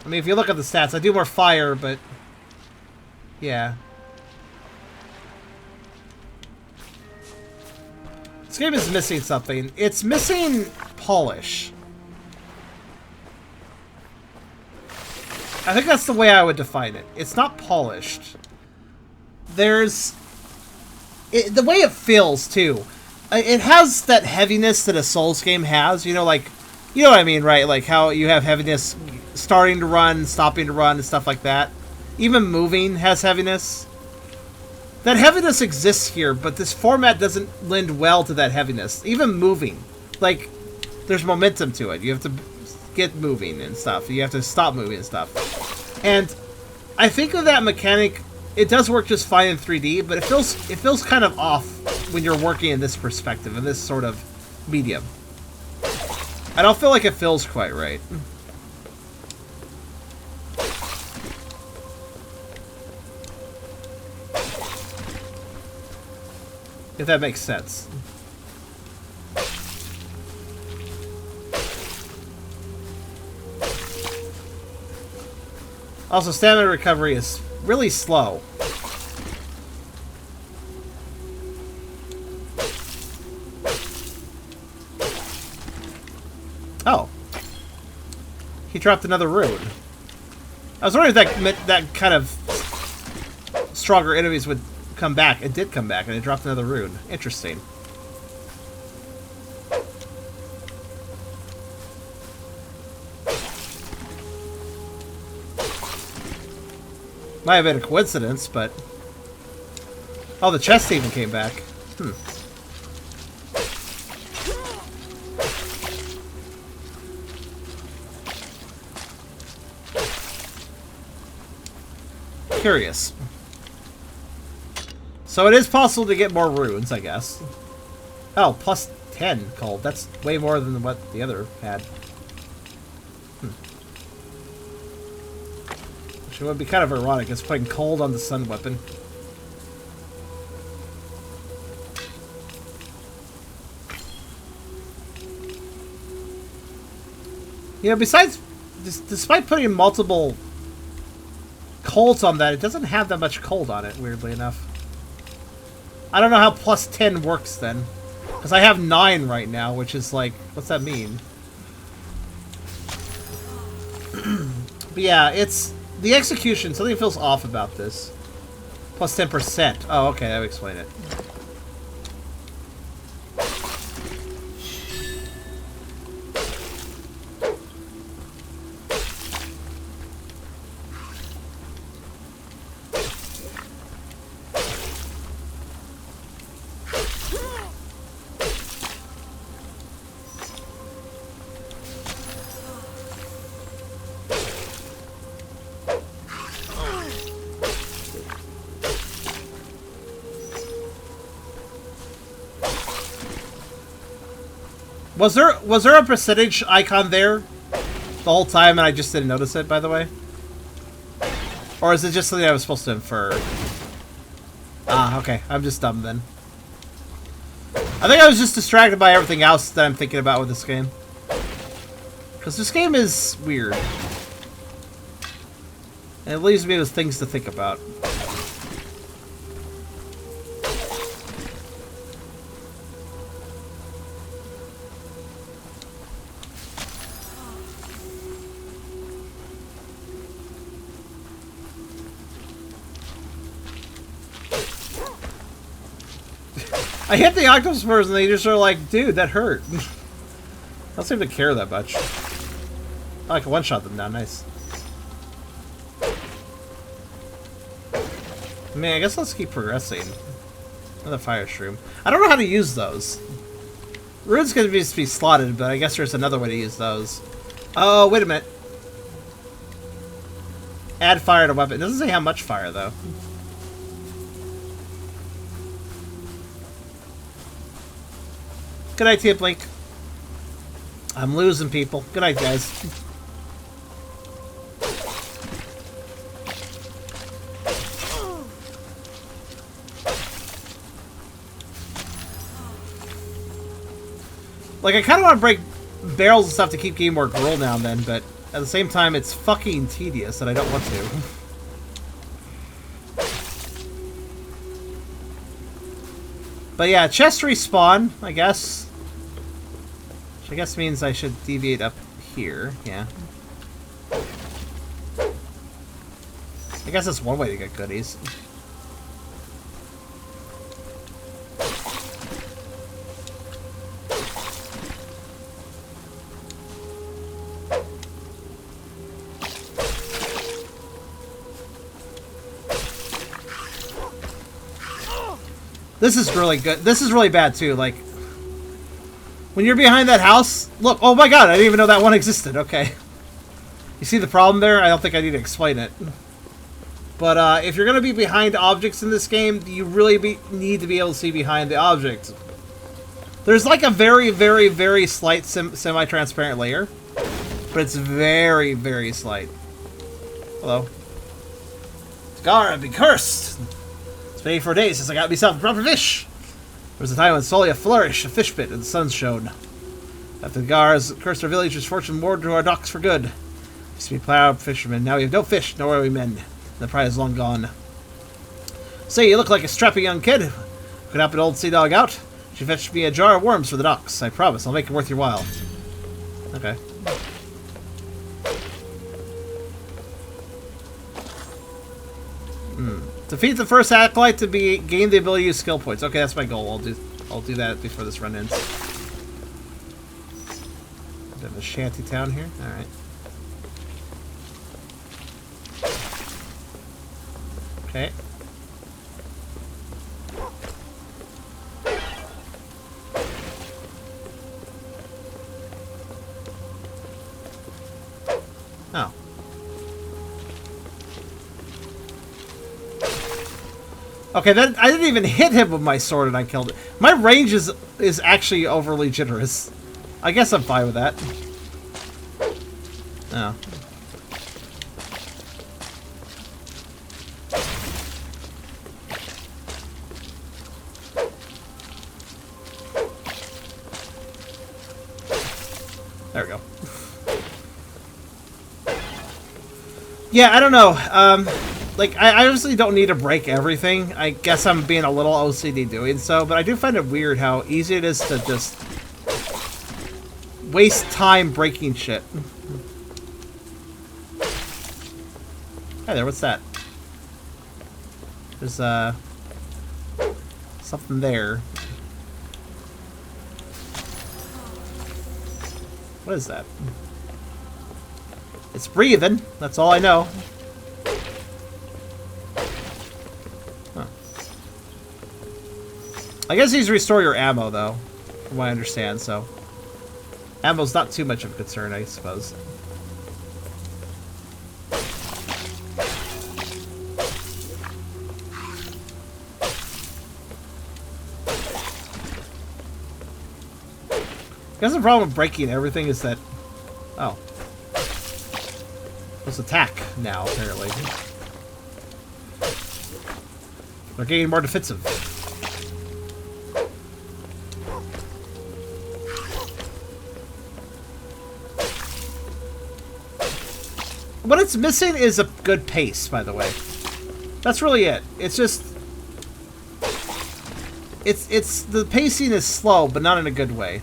I mean, if you look at the stats, I do more fire, but... yeah. This game is missing something. It's missing polish. I think that's the way I would define it. It's not polished. There's... the way it feels, too. It has that heaviness that a Souls game has. You know, like... you know what I mean, right? Like how you have heaviness starting to run, stopping to run, and stuff like that. Even moving has heaviness. That heaviness exists here, but this format doesn't lend well to that heaviness. Even moving. Like, there's momentum to it. You have to get moving and stuff. You have to stop moving and stuff. And I think of that mechanic, it does work just fine in 3D, but it feels kind of off when you're working in this perspective, in this sort of medium. I don't feel like it feels quite right. If that makes sense. Also, stamina recovery is really slow. Oh. He dropped another rune. I was wondering if that meant that kind of stronger enemies would come back. It did come back, and it dropped another rune. Interesting. Might have been a coincidence, but... oh, the chest even came back. Curious. So it is possible to get more runes, I guess. Oh, plus 10 cold. That's way more than what the other had. Which would be kind of ironic. It's putting cold on the sun weapon. You know, besides... despite putting multiple colds on that, it doesn't have that much cold on it, weirdly enough. I don't know how plus 10 works then. Because I have 9 right now, which is like... what's that mean? But yeah, it's... the execution, something feels off about this. Plus 10%. Oh, okay, that would explain it. Was there a percentage icon there the whole time and I just didn't notice it, by the way? Or is it just something I was supposed to infer? Ah, okay. I'm just dumb then. I think I was just distracted by everything else that I'm thinking about with this game. Because this game is weird. And it leaves me with things to think about. I hit the octopus first and they just are like, dude, that hurt. I don't seem to care that much. I can one-shot them now, nice. I mean, I guess let's keep progressing. Another fire shroom. I don't know how to use those. Rune's gonna be slotted, but I guess there's another way to use those. Oh, wait a minute. Add fire to weapon. It doesn't say how much fire, though. Good night to you, Blink. I'm losing people. Good night, guys. Like, I kind of want to break barrels and stuff to keep getting more gruel now and then, but at the same time, it's fucking tedious and I don't want to. But yeah, chest respawn, I guess. Which I guess means I should deviate up here, yeah. I guess that's one way to get goodies. This is really good. This is really bad, too. Like, when you're behind that house... Look, oh my god, I didn't even know that one existed. Okay. You see the problem there? I don't think I need to explain it. But if you're going to be behind objects in this game, you really need to be able to see behind the object. There's like a very, very, very slight semi-transparent layer. But it's very, very slight. Hello. Scar, be cursed! It's been 84 days since I got myself a proper fish. There was a time when solely a flourish, a fish pit, and the sun shone. After the Gars cursed our villagers' fortune moored to our docks for good. Used to be proud fishermen. Now we have no fish, nor are we men. The prize is long gone. Say, you look like a strappy young kid. Could help an old sea dog out. She fetched me a jar of worms for the docks. I promise, I'll make it worth your while. Okay. Defeat the first acolyte to gain the ability to use skill points. Okay, that's my goal. I'll do that before this run ends. Bit of a shanty town here. All right. Okay. Oh. Okay, then I didn't even hit him with my sword and I killed it. My range is actually overly generous. I guess I'm fine with that. Oh. There we go. Yeah, I don't know. Like, I obviously don't need to break everything. I guess I'm being a little OCD doing so, but I do find it weird how easy it is to just waste time breaking shit. Hey there, what's that? There's, something there. What is that? It's breathing. That's all I know. Huh. I guess these restore your ammo, though, from what I understand, so... Ammo's not too much of a concern, I suppose. I guess the problem with breaking everything is that... Oh. Let's attack now, apparently. They're getting more defensive. What it's missing is a good pace, by the way. That's really it. It's just... It's the pacing is slow, but not in a good way.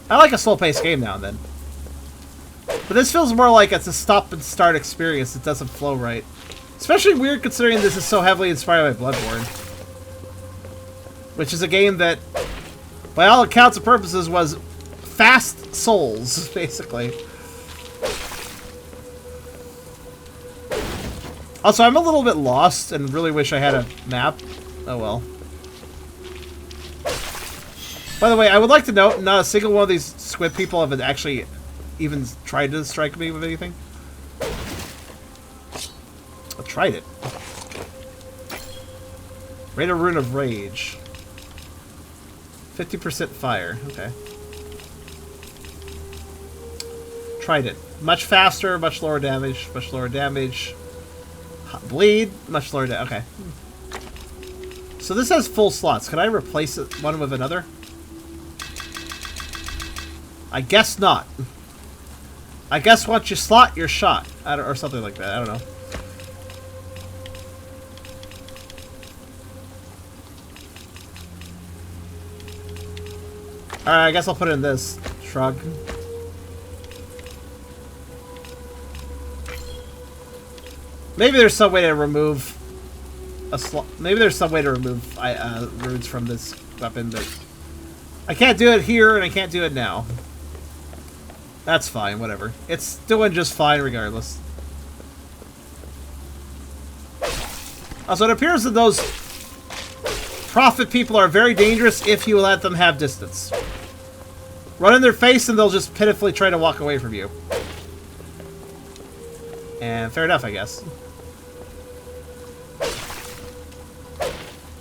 I like a slow-paced game now and then. But this feels more like it's a stop-and-start experience that doesn't flow right. Especially weird considering this is so heavily inspired by Bloodborne. Which is a game that, by all accounts and purposes, was fast Souls, basically. Also, I'm a little bit lost and really wish I had a map. Oh well. By the way, I would like to note, not a single one of these squid people have actually even tried to strike me with anything. I tried it. Rate a Rune of Rage. 50% fire. Okay. Tried it. Much faster, much lower damage, much lower damage. Hot bleed, much lower damage. Okay. So this has full slots. Can I replace one with another? I guess not. I guess once you slot, you're shot. Or something like that. I don't know. Alright, I guess I'll put it in this. Shrug. Maybe there's some way to remove a slot. Maybe there's some way to remove runes from this weapon, but I can't do it here and I can't do it now. That's fine, whatever. It's doing just fine regardless. Also, it appears that those prophet people are very dangerous if you let them have distance. Run in their face and they'll just pitifully try to walk away from you. And fair enough, I guess.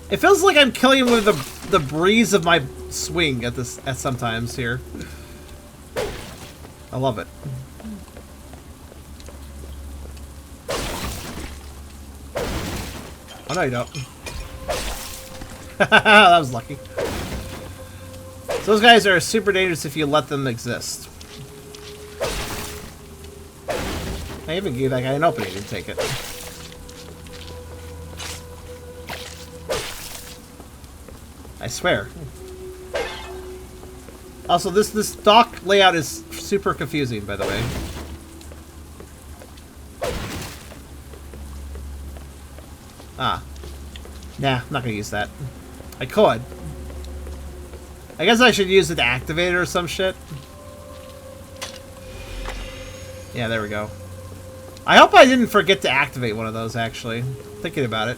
It feels like I'm killing him with the breeze of my swing at sometimes here. I love it. Oh no, you don't. That was lucky. So those guys are super dangerous if you let them exist. I even gave that guy an opening to take it. I swear. Also, this dock layout is super confusing, by the way. Ah. Nah, I'm not gonna use that. I could. I guess I should use it to activate it or some shit. Yeah, there we go. I hope I didn't forget to activate one of those, actually. Thinking about it.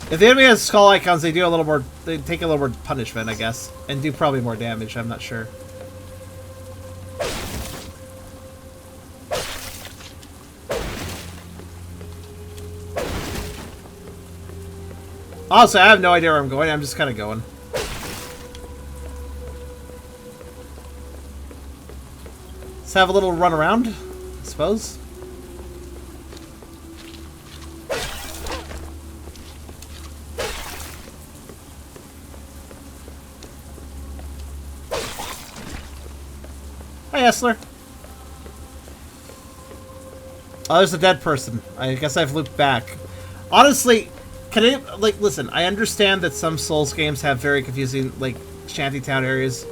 If the enemy has skull icons, they do a little more. They take a little more punishment, I guess, and do probably more damage. I'm not sure. Also, I have no idea where I'm going. I'm just kind of going. Let's have a little run around, I suppose. Hi, Essler. Oh, there's a dead person. I guess I've looped back. Honestly, can I, like, listen, I understand that some Souls games have very confusing, like, shantytown areas.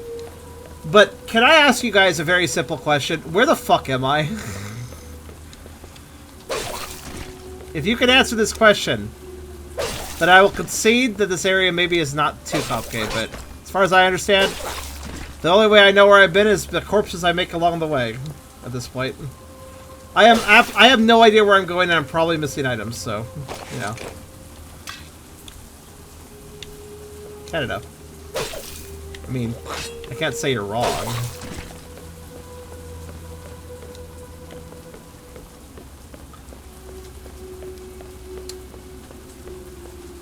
But can I ask you guys a very simple question? Where the fuck am I? If you can answer this question, then I will concede that this area maybe is not too complicated, but as far as I understand, the only way I know where I've been is the corpses I make along the way at this point. I have no idea where I'm going, and I'm probably missing items, so, you know. I don't know. I mean, I can't say you're wrong.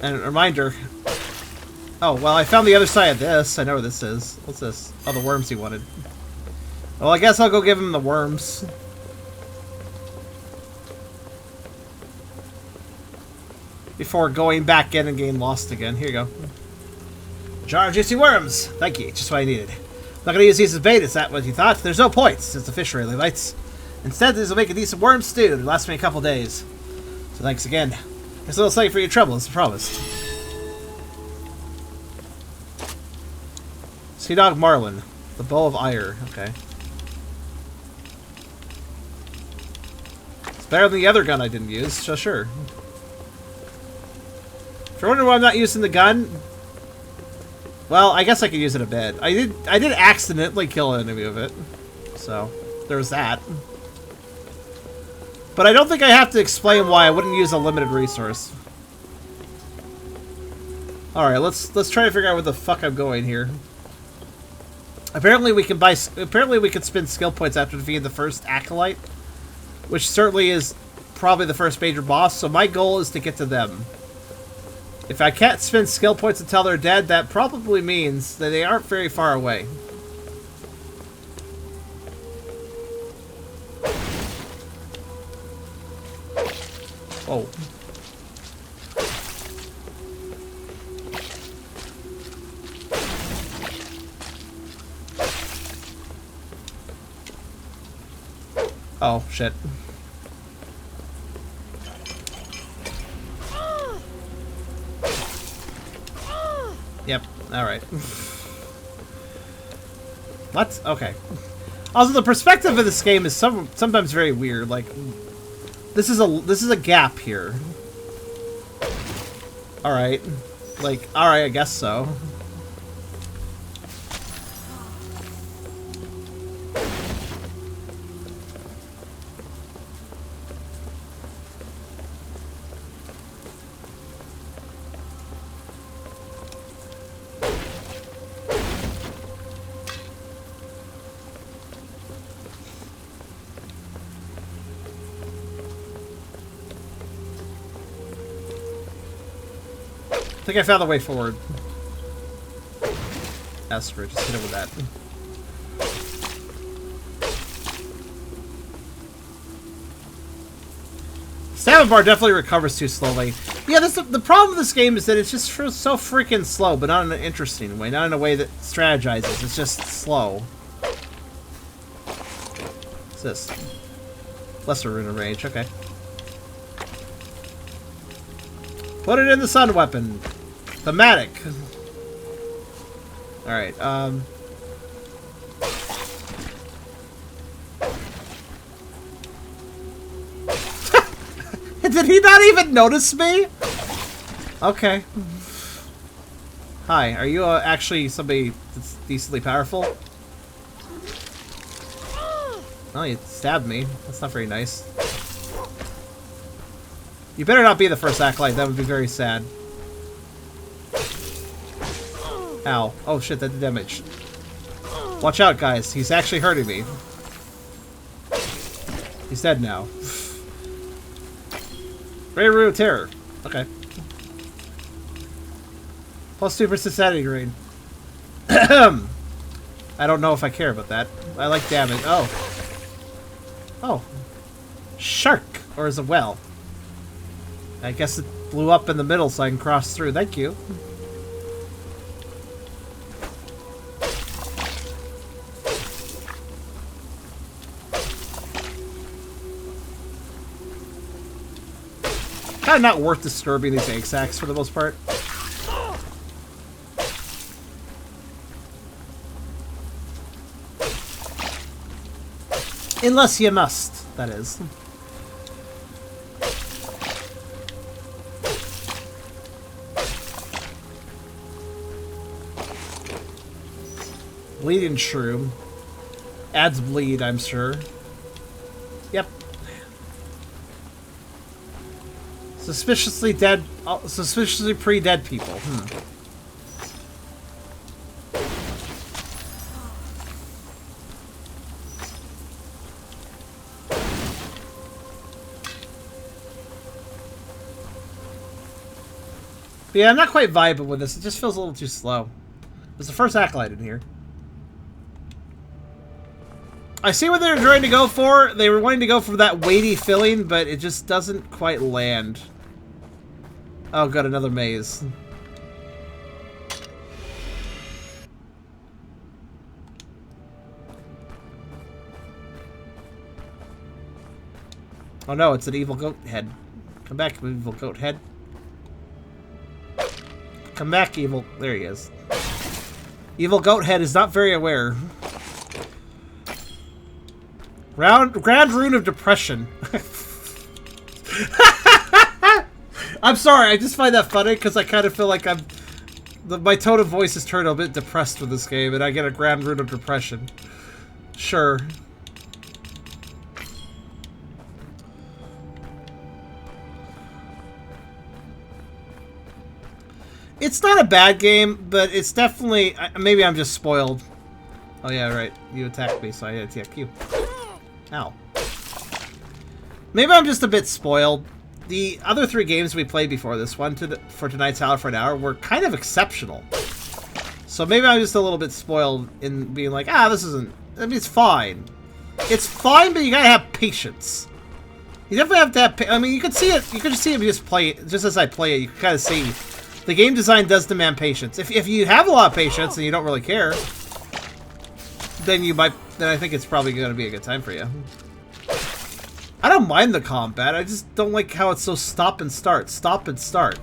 And a reminder. Oh, well, I found the other side of this. I know where this is. What's this? Oh, the worms he wanted. Well, I guess I'll go give him the worms. Before going back in and getting lost again. Here you go. Jar of juicy worms! Thank you, just what I needed. Not gonna use these as bait, is that what you thought? There's no point, since the fish really likes. Instead, these will make a decent worm stew. It'll last me a couple days. So thanks again. There's a little something for your trouble, as promised. Sea Dog Marlin. The Bow of Ire. Okay. It's better than the other gun I didn't use, so sure. If you're wondering why I'm not using the gun, well, I guess I could use it a bit. I did accidentally kill an enemy with it. So, there's that. But I don't think I have to explain why I wouldn't use a limited resource. Alright, let's try to figure out where the fuck I'm going here. Apparently we can spend skill points after defeating the first Acolyte, which certainly is probably the first major boss, so my goal is to get to them. If I can't spend skill points until they're dead, that probably means that they aren't very far away. Whoa. Oh, shit. Yep, alright. What? Okay. Also, the perspective of this game is sometimes very weird. Like, this is a gap here. Alright. Like, alright, I guess so. I think I found the way forward. Esper, just hit it with that. Stamina bar definitely recovers too slowly. Yeah, the problem with this game is that it's just so freaking slow, but not in an interesting way. Not in a way that strategizes. It's just slow. What's this? Lesser rune of rage, okay. Put it in the sun weapon. Thematic. Alright, Did he not even notice me? Okay. Hi, are you actually somebody that's decently powerful? Oh, you stabbed me. That's not very nice. You better not be the first Acolyte. That would be very sad. Ow. Oh shit, that did damage. Watch out, guys. He's actually hurting me. He's dead now. Rayru Terror. Okay. Plus 2% sanity green. I don't know if I care about that. I like damage. Oh. Oh. Shark. Or is it well? I guess it blew up in the middle so I can cross through. Thank you. Kind of not worth disturbing these egg sacs for the most part. Unless you must, that is. Bleeding shroom. Adds bleed, I'm sure. Yep. Suspiciously dead, suspiciously pre-dead people. But yeah, I'm not quite vibing with this. It just feels a little too slow. It's the first Acolyte in here. I see what they're trying to go for. They were wanting to go for that weighty feeling, but it just doesn't quite land. Oh, got another maze. Oh no, it's an evil goat head. Come back, evil goat head. Come back, evil... There he is. Evil goat head is not very aware. Grand Rune of Depression. I'm sorry, I just find that funny because I kind of feel like my tone of voice is turned a bit depressed with this game, and I get a Grand Rune of Depression. Sure. It's not a bad game, but it's definitely... Maybe I'm just spoiled. Oh yeah, right. You attacked me, so I attack you. Ow. Maybe I'm just a bit spoiled. The other 3 games we played before this one, for tonight's Howler for an Hour, were kind of exceptional. So maybe I'm just a little bit spoiled in being like, this isn't... I mean, it's fine. It's fine, but you gotta have patience. You definitely have to have... I mean, you can see it. You can just see it just play it. Just as I play it, you can kind of see... The game design does demand patience. If you have a lot of patience and you don't really care, then you might... Then I think it's probably going to be a good time for you. I don't mind the combat. I just don't like how it's so stop and start. Stop and start.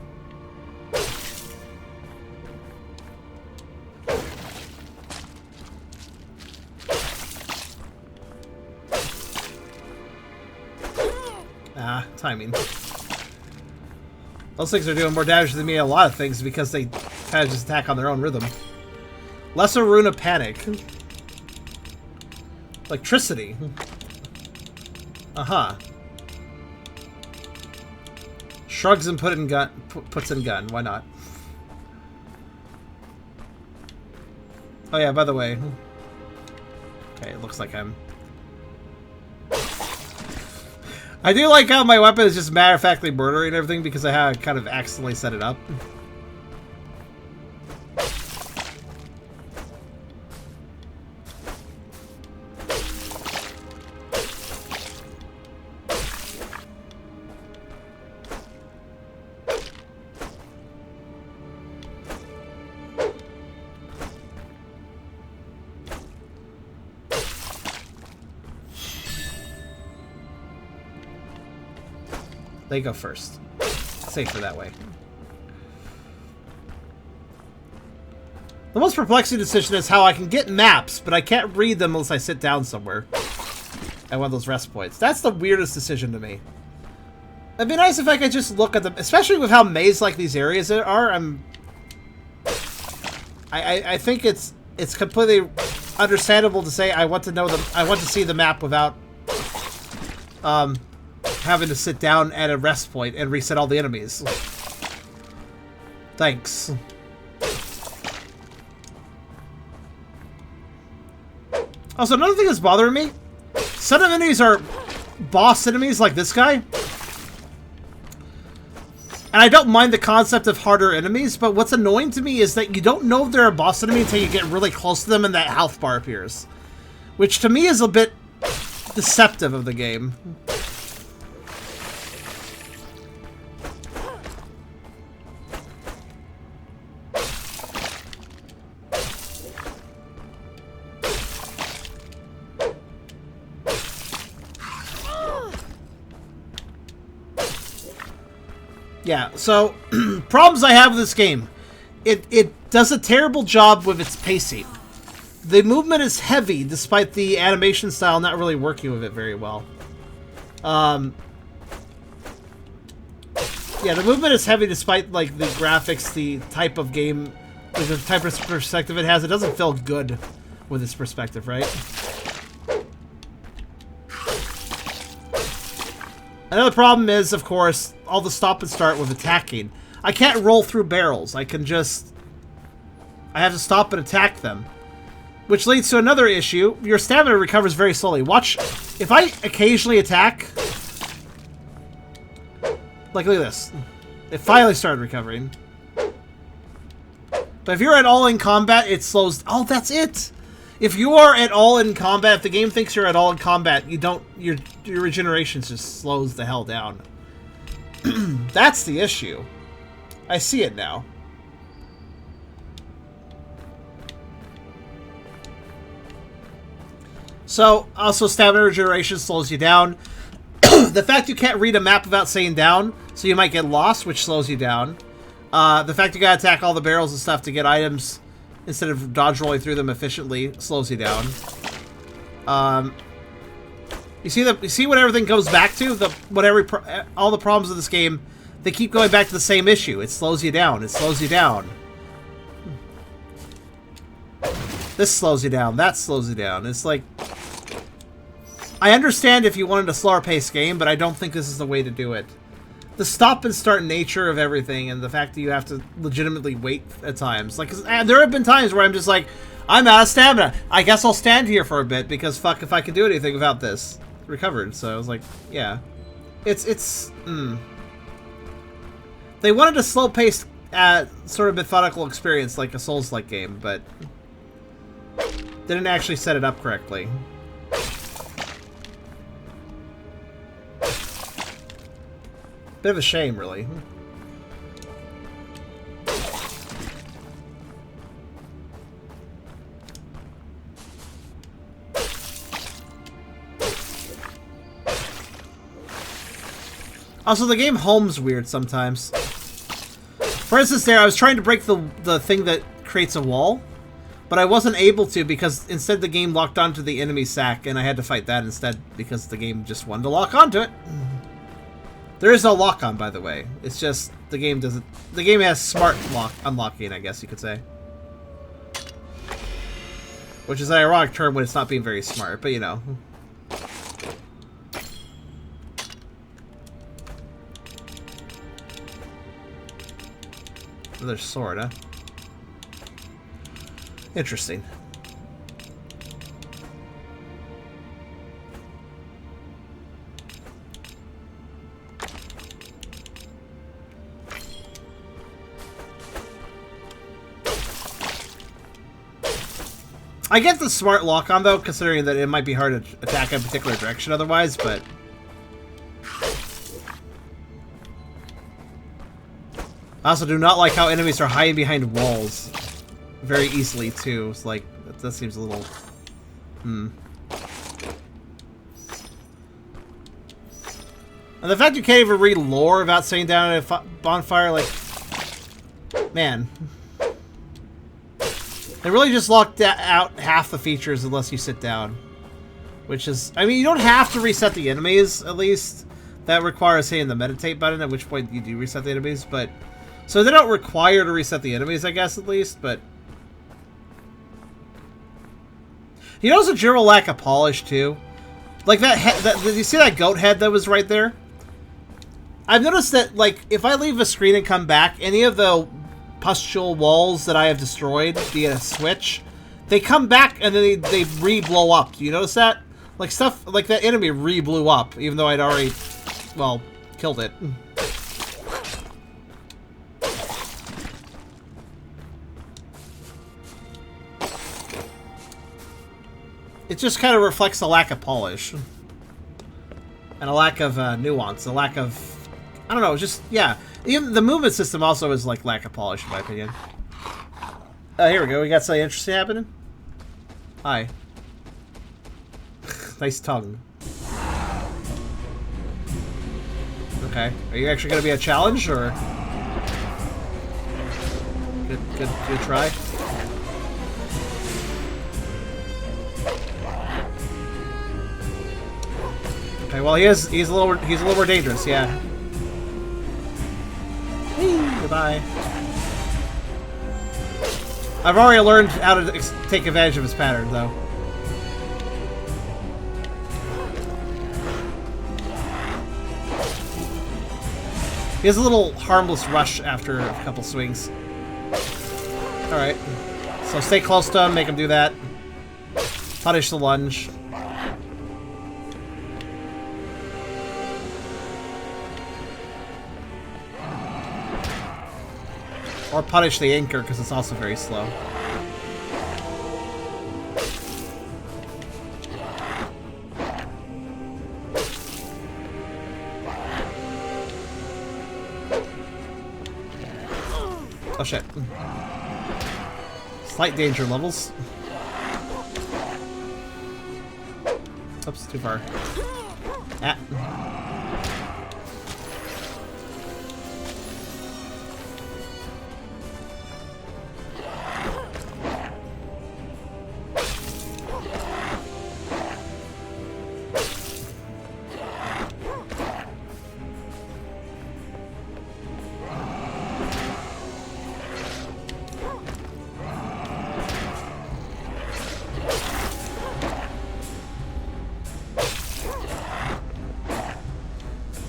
Ah, timing. Those things are doing more damage than me at a lot of things because they kind of just attack on their own rhythm. Lesser Rune of Panic. Electricity. Uh-huh. Shrugs and puts in gun. Why not? Oh yeah, by the way. Okay, it looks like I'm... I do like how my weapon is just matter-of-factly murdering everything because I have kind of accidentally set it up. They go first. Safer that way. The most perplexing decision is how I can get maps, but I can't read them unless I sit down somewhere at one of those rest points. That's the weirdest decision to me. It'd be nice if I could just look at them, especially with how maze-like these areas are. I think it's completely understandable to say I want to know them. I want to see the map without having to sit down at a rest point and reset all the enemies. Thanks. Also, another thing that's bothering me, some enemies are boss enemies like this guy. And I don't mind the concept of harder enemies, but what's annoying to me is that you don't know if they're a boss enemy until you get really close to them and that health bar appears. Which to me is a bit deceptive of the game. Yeah, so, problems I have with this game. It does a terrible job with its pacing. The movement is heavy, despite the animation style not really working with it very well. Yeah, the movement is heavy despite, like, the graphics, the type of game, the type of perspective it has. It doesn't feel good with its perspective, right? Another problem is, of course, all the stop and start with attacking. I can't roll through barrels. I can just... I have to stop and attack them. Which leads to another issue. Your stamina recovers very slowly. Watch. If I occasionally attack... Like, look at this. It finally started recovering. But if you're at all in combat, it slows... Oh, that's it! If you are at all in combat, if the game thinks you're at all in combat, you don't... Your regeneration just slows the hell down. That's the issue. I see it now. So, also stamina regeneration slows you down. The fact you can't read a map without saying down, so you might get lost, which slows you down. The fact you gotta attack all the barrels and stuff to get items instead of dodge rolling through them efficiently slows you down. You see what everything goes back to? All the problems of this game, they keep going back to the same issue. It slows you down. It slows you down. This slows you down. That slows you down. It's like... I understand if you wanted a slower paced game, but I don't think this is the way to do it. The stop and start nature of everything and the fact that you have to legitimately wait at times. Like, there have been times where I'm just like, I'm out of stamina. I guess I'll stand here for a bit because fuck if I can do anything without this. Recovered. So I was like, yeah. They wanted a slow-paced, sort of methodical experience like a Souls-like game, but didn't actually set it up correctly. Bit of a shame, really. Also, the game homes weird sometimes. For instance, there, I was trying to break the thing that creates a wall, but I wasn't able to because instead the game locked onto the enemy sack, and I had to fight that instead because the game just wanted to lock onto it. There is no lock-on, by the way. It's just the game doesn't... The game has smart unlocking, I guess you could say. Which is an ironic term when it's not being very smart, but you know. Another sword, huh? Interesting. I get the smart lock-on, though, considering that it might be hard to attack in a particular direction otherwise, but... I also do not like how enemies are hiding behind walls very easily, too. It's like, that seems a little... And the fact you can't even read lore without sitting down at a bonfire, like... Man. They really just locked out half the features unless you sit down. Which is... I mean, you don't have to reset the enemies, at least. That requires hitting the meditate button, at which point you do reset the enemies, but... So they don't require to reset the enemies, I guess, at least, but... You notice a general lack of polish, too? Like, that head... Did you see that goat head that was right there? I've noticed that, like, if I leave a screen and come back, any of the pustule walls that I have destroyed via a switch, they come back and then they re-blow up. Do you notice that? Like, stuff... Like, that enemy re-blew up, even though I'd already... Well, killed it. It just kind of reflects a lack of polish. And a lack of nuance. A lack of... I don't know, just... Yeah. Even the movement system also is like lack of polish, in my opinion. Here we go. We got something interesting happening. Hi. Nice tongue. Okay. Are you actually going to be a challenge, or... Good try. Okay, well he's a little more dangerous, yeah. Goodbye. I've already learned how to take advantage of his pattern, though. He has a little harmless rush after a couple swings. Alright. So stay close to him, make him do that. Punish the lunge. Or punish the anchor, because it's also very slow. Oh shit. Slight danger levels. Oops, too far. Ah.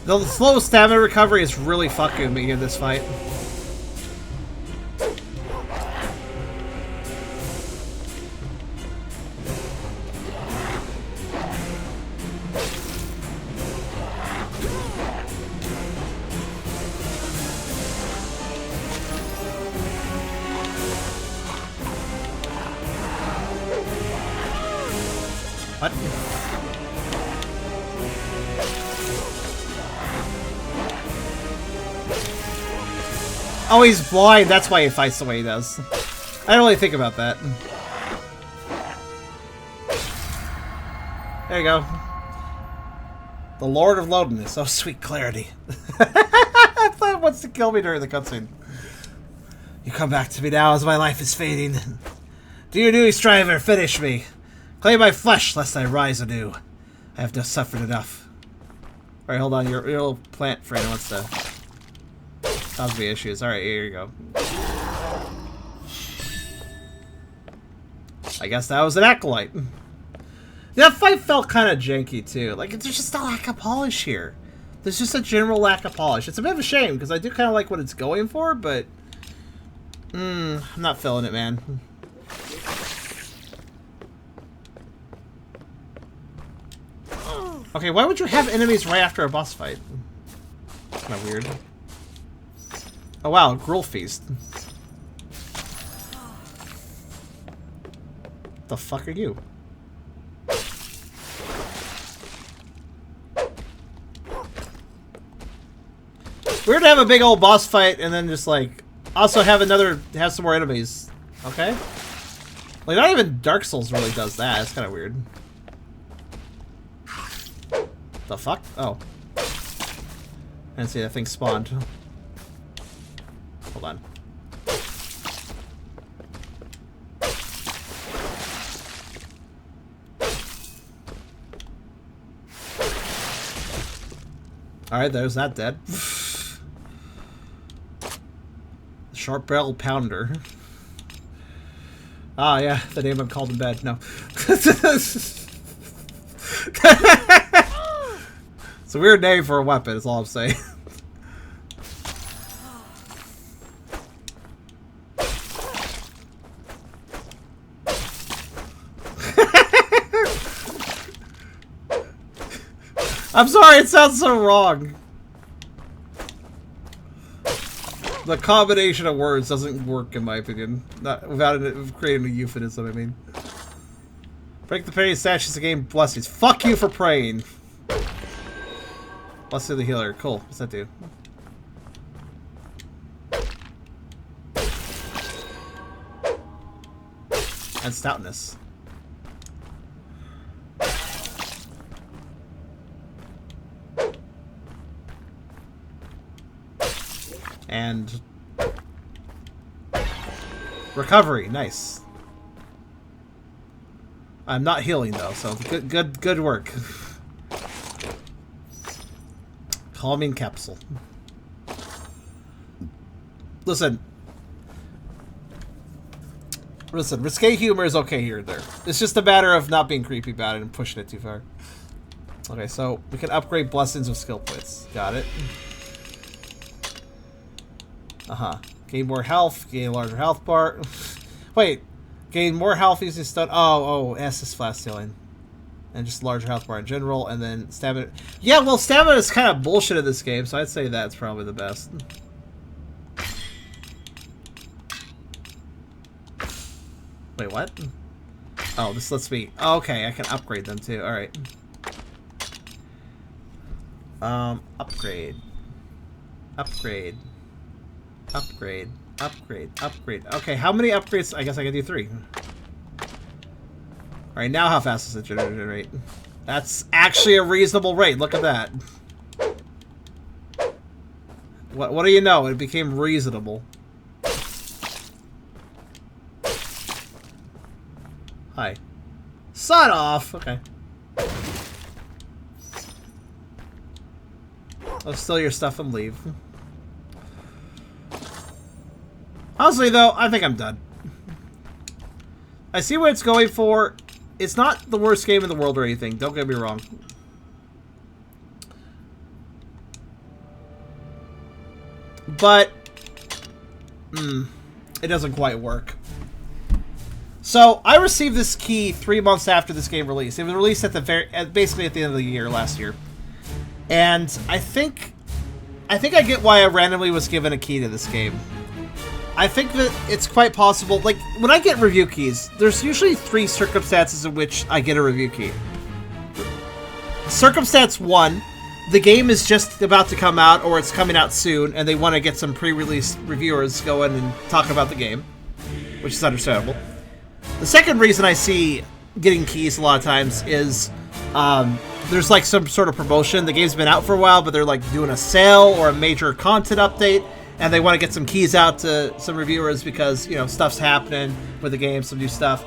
The slow stamina recovery is really fucking me in this fight. What? Oh, he's blind. That's why he fights the way he does. I didn't really think about that. There you go. The Lord of Loneliness. Oh, sweet clarity. I thought it wants to kill me during the cutscene. You come back to me now as my life is fading. Do your duty, striver. Finish me. Claim my flesh, lest I rise anew. I have just suffered enough. Alright, hold on. Your little plant friend wants to cause me issues. Alright, here you go. I guess that was an Acolyte. That fight felt kind of janky, too. Like, there's just a lack of polish here. There's just a general lack of polish. It's a bit of a shame, because I do kind of like what it's going for, but... I'm not feeling it, man. Okay, why would you have enemies right after a boss fight? That's kind of weird. Oh, wow, Gruel Feast. The fuck are you? Weird to have a big old boss fight and then just like also have some more enemies. Okay? Like not even Dark Souls really does that. It's kind of weird. The fuck? Oh. I didn't see that thing spawned. Hold on. Alright, there's that dead. Sharp Barrel Pounder. Ah, yeah, the name I'm called in bed. No. It's a weird name for a weapon, is all I'm saying. I'm sorry, it sounds so wrong. The combination of words doesn't work, in my opinion. Not without creating a euphemism, I mean. Break the parry statues to gain blessings. Fuck you for praying. Blessing the healer. Cool. What's that do? And stoutness. And recovery, nice. I'm not healing though, so good work. Calming capsule. Listen, risque humor is okay here and there. It's just a matter of not being creepy about it and pushing it too far. Okay, so we can upgrade blessings with skill points. Got it. Gain more health, gain a larger health bar. Wait, gain more health using stun. Oh, S is fast healing. And just larger health bar in general, and then stamina. Yeah, well, stamina is kind of bullshit in this game, so I'd say that's probably the best. Wait, what? Oh, this lets me. Oh, okay, I can upgrade them too. All right. Upgrade. Upgrade. Upgrade. Upgrade. Upgrade. Okay, how many upgrades? I guess I can do 3. Alright, now how fast does it generate? That's actually a reasonable rate. Look at that. What do you know? It became reasonable. Hi. Son off! Okay. I'll steal your stuff and leave. Honestly, though, I think I'm done. I see what it's going for. It's not the worst game in the world or anything. Don't get me wrong. But, it doesn't quite work. So, I received this key 3 months after this game released. It was released at basically at the end of the year, last year. And I think I get why I randomly was given a key to this game. I think that it's quite possible, like, when I get review keys, there's usually 3 circumstances in which I get a review key. Circumstance 1 the game is just about to come out or it's coming out soon, and they want to get some pre-release reviewers going and talking about the game, which is understandable. The second reason I see getting keys a lot of times is there's like some sort of promotion. The game's been out for a while, but they're like doing a sale or a major content update, and they want to get some keys out to some reviewers because, you know, stuff's happening with the game, some new stuff.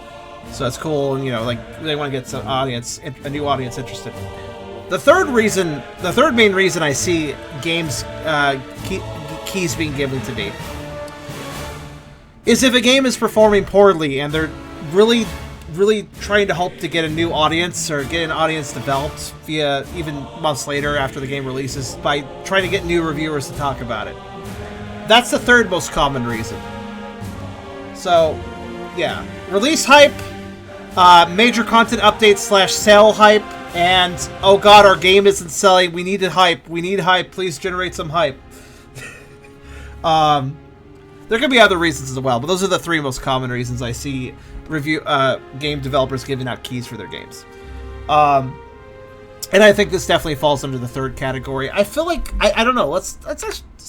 So that's cool, and, you know, like, they want to get some audience, a new audience interested. The third main reason I see games keys being given to me is if a game is performing poorly and they're really trying to hope to get a new audience or get an audience developed via even months later after the game releases by trying to get new reviewers to talk about it. That's the third most common reason. So, yeah. Release hype, major content updates / sale hype, and, oh god, our game isn't selling, we need hype, please generate some hype. There could be other reasons as well, but those are the three most common reasons I see game developers giving out keys for their games. And I think this definitely falls under the third category. I feel like, I don't know, let's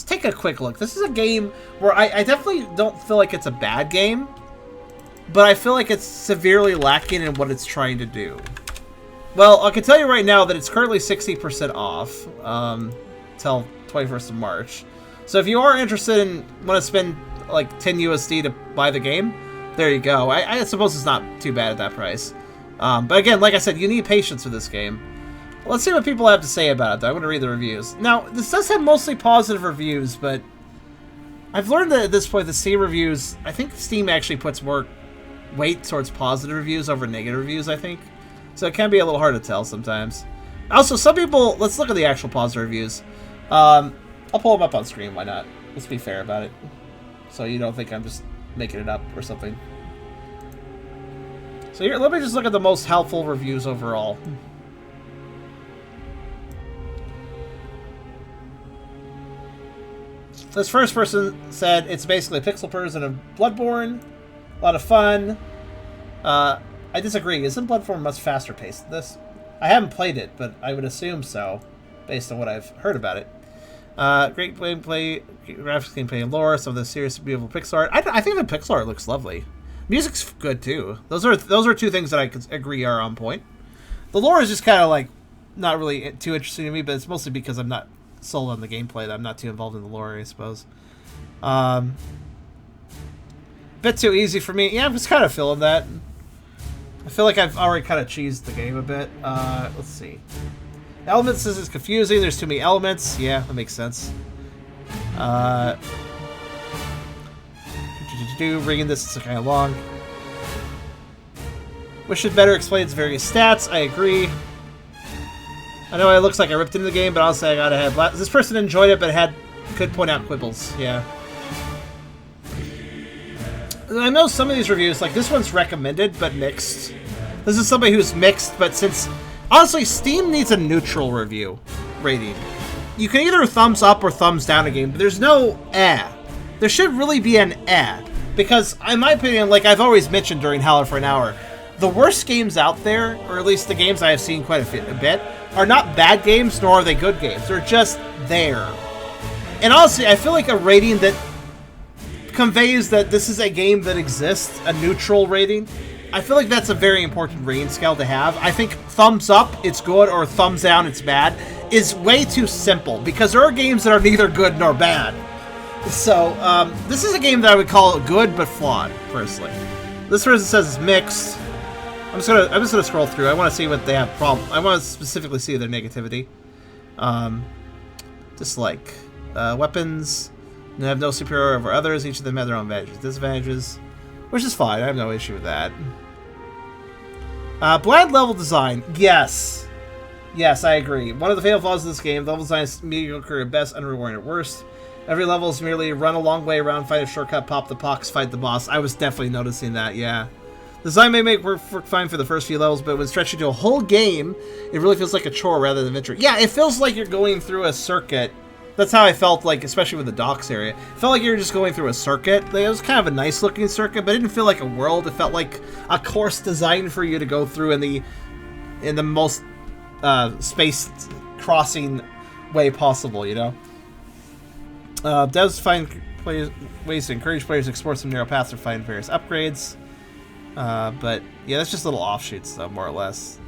take a quick look. This is a game where I definitely don't feel like it's a bad game, but I feel like it's severely lacking in what it's trying to do. Well, I can tell you right now that it's currently 60% off till 21st of March. So if you are interested and want to spend like 10 USD to buy the game, there you go. I suppose it's not too bad at that price. But again, like I said, you need patience with this game. Let's see what people have to say about it, though. I'm going to read the reviews. Now, this does have mostly positive reviews, but I've learned that at this point, the Steam reviews, I think Steam actually puts more weight towards positive reviews over negative reviews, I think. So it can be a little hard to tell sometimes. Also, some people, let's look at the actual positive reviews. I'll pull them up on screen, why not? Let's be fair about it. So you don't think I'm just making it up or something. So here, let me just look at the most helpful reviews overall. This first person said it's basically a pixel version of Bloodborne. A lot of fun. I disagree. Isn't Bloodborne much faster paced than this? I haven't played it, but I would assume so, based on what I've heard about it. Great gameplay, graphics, gameplay, and lore. Some of the serious, beautiful pixel art. I think the pixel art looks lovely. Music's good too. Those are two things that I could agree are on point. The lore is just kind of like not really too interesting to me, but it's mostly because I'm not sold on the gameplay. That I'm not too involved in the lore, I suppose. Bit too easy for me. Yeah, I'm just kind of feeling that. I feel like I've already kind of cheesed the game a bit. Let's see. Elements is confusing. There's too many elements. Yeah, that makes sense. Reading this is kind of long. Wish it better explains various stats. I agree. I know it looks like I ripped into the game, but I'll say I gotta have. This person enjoyed it, but could point out quibbles. Yeah. I know some of these reviews, like this one's recommended, but mixed. This is somebody who's mixed, but since... Honestly, Steam needs a neutral review rating. You can either thumbs up or thumbs down a game, but there's no eh. There should really be an eh. Because, in my opinion, like I've always mentioned during Howler for an Hour, the worst games out there, or at least the games I have seen quite a bit, are not bad games, nor are they good games. They're just there. And honestly, I feel like a rating that conveys that this is a game that exists, a neutral rating, I feel like that's a very important rating scale to have. I think thumbs up, it's good, or thumbs down, it's bad, is way too simple, because there are games that are neither good nor bad. So, this is a game that I would call good but flawed, personally. This person says it's mixed. I'm just gonna scroll through. I want to see what they have problem. I want to specifically see their negativity. Dislike. Weapons. They have no superior over others. Each of them have their own advantages, disadvantages, which is fine. I have no issue with that. Bland level design. Yes. Yes, I agree. One of the fatal flaws of this game, the level design is mediocre at best, unrewarding at worst. Every level is merely run a long way around, fight a shortcut, pop the box, fight the boss. I was definitely noticing that, yeah. The design may make work fine for the first few levels, but when stretched into a whole game, it really feels like a chore rather than adventure. Yeah, it feels like you're going through a circuit. That's how I felt, like, especially with the docks area. It felt like you were just going through a circuit. Like, it was kind of a nice-looking circuit, but it didn't feel like a world. It felt like a course designed for you to go through in the most space-crossing way possible, you know? Devs find ways to encourage players to explore some narrow paths or find various upgrades. But yeah, that's just little offshoots, though, more or less.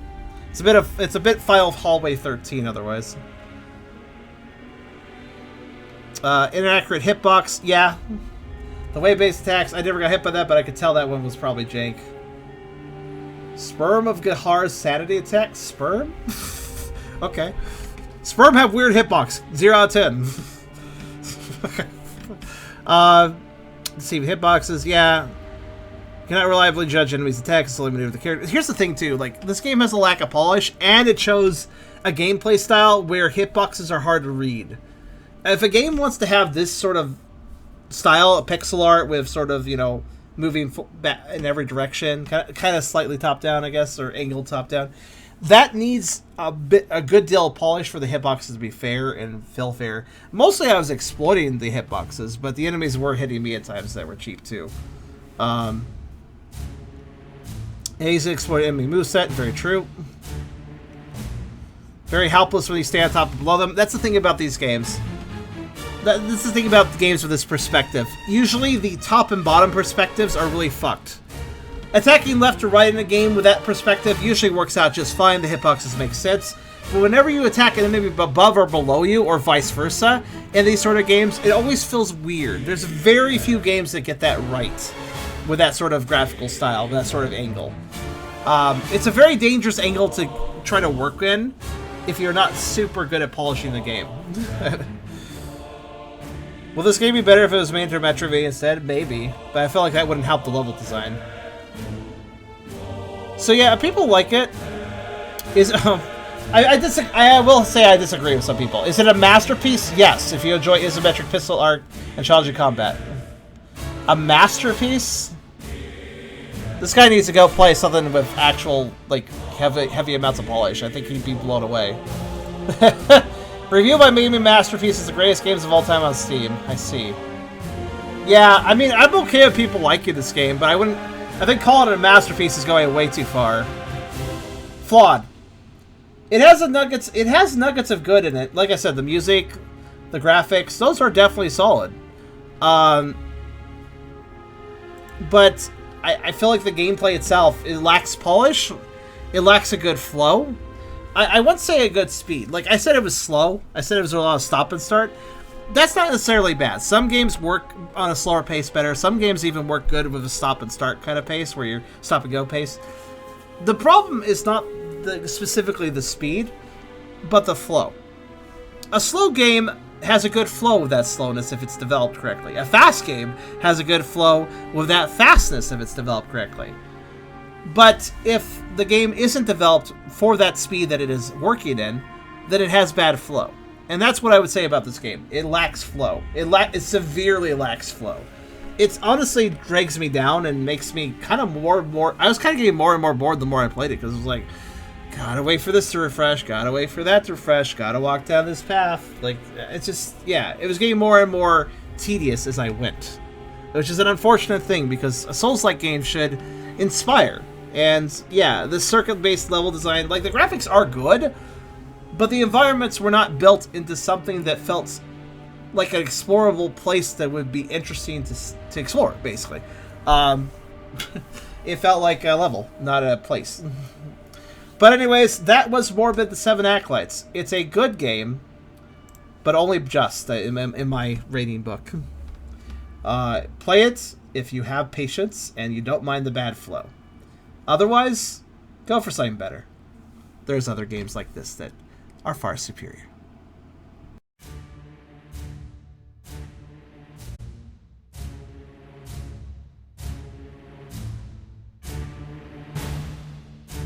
It's a bit Final Hallway 13 otherwise. Inaccurate hitbox, yeah. The way-based attacks, I never got hit by that, but I could tell that one was probably jank. Sperm of Gahar's sanity attack? Sperm? Okay. Sperm have weird hitbox. 0 out of 10. Let's see, hitboxes, yeah. Cannot reliably judge enemies' attacks, slowly maneuver the character. Here's the thing, too. Like, this game has a lack of polish, and it shows a gameplay style where hitboxes are hard to read. If a game wants to have this sort of style, a pixel art with sort of, you know, moving back in every direction, kind of slightly top-down, I guess, or angled top-down, that needs a good deal of polish for the hitboxes to be fair and feel fair. Mostly I was exploiting the hitboxes, but the enemies were hitting me at times that were cheap, too. Easy to exploit enemy moveset, very true. Very helpless when you stay on top and below them. That's the thing about these games. This is the thing about games with this perspective. Usually the top and bottom perspectives are really fucked. Attacking left or right in a game with that perspective usually works out just fine. The hitboxes make sense. But whenever you attack an enemy above or below you, or vice versa, in these sort of games, it always feels weird. There's very few games that get that right with that sort of graphical style, that sort of angle. It's a very dangerous angle to try to work in if you're not super good at polishing the game. Will this game be better if it was made into Metro V instead? Maybe, but I feel like that wouldn't help the level design. So yeah, people like it. I will say I disagree with some people. Is it a masterpiece? Yes, if you enjoy isometric pistol art and challenging combat. A masterpiece? This guy needs to go play something with actual, like, heavy amounts of polish. I think he'd be blown away. Review by Mimi Masterpiece is the greatest games of all time on Steam. I see. Yeah, I mean, I'm okay with people liking this game, but I think calling it a masterpiece is going way too far. Flawed. It has nuggets of good in it. Like I said, the music, the graphics, those are definitely solid. But I feel like the gameplay itself, it lacks polish. It lacks a good flow. I wouldn't say a good speed. Like, I said it was slow. I said it was a lot of stop and start. That's not necessarily bad. Some games work on a slower pace better. Some games even work good with a stop and start kind of pace, where you're stop and go pace. The problem is not specifically the speed, but the flow. A slow game has a good flow with that slowness if it's developed correctly. A fast game has a good flow with that fastness if it's developed correctly. But if the game isn't developed for that speed that it is working in, then it has bad flow. And that's what I would say about this game. It lacks flow. It severely lacks flow. It honestly drags me down and makes me kind of more... I was kind of getting more and more bored the more I played it, because it was like, gotta wait for this to refresh, gotta wait for that to refresh, gotta walk down this path. Like, it's just, yeah, it was getting more and more tedious as I went. Which is an unfortunate thing, because a Souls-like game should inspire. And, yeah, the circuit-based level design, like, the graphics are good, but the environments were not built into something that felt like an explorable place that would be interesting to explore, basically. It felt like a level, not a place. But anyways, that was Morbid the 7 Acolytes. It's a good game, but only just in my rating book. Play it if you have patience and you don't mind the bad flow. Otherwise, go for something better. There's other games like this that are far superior.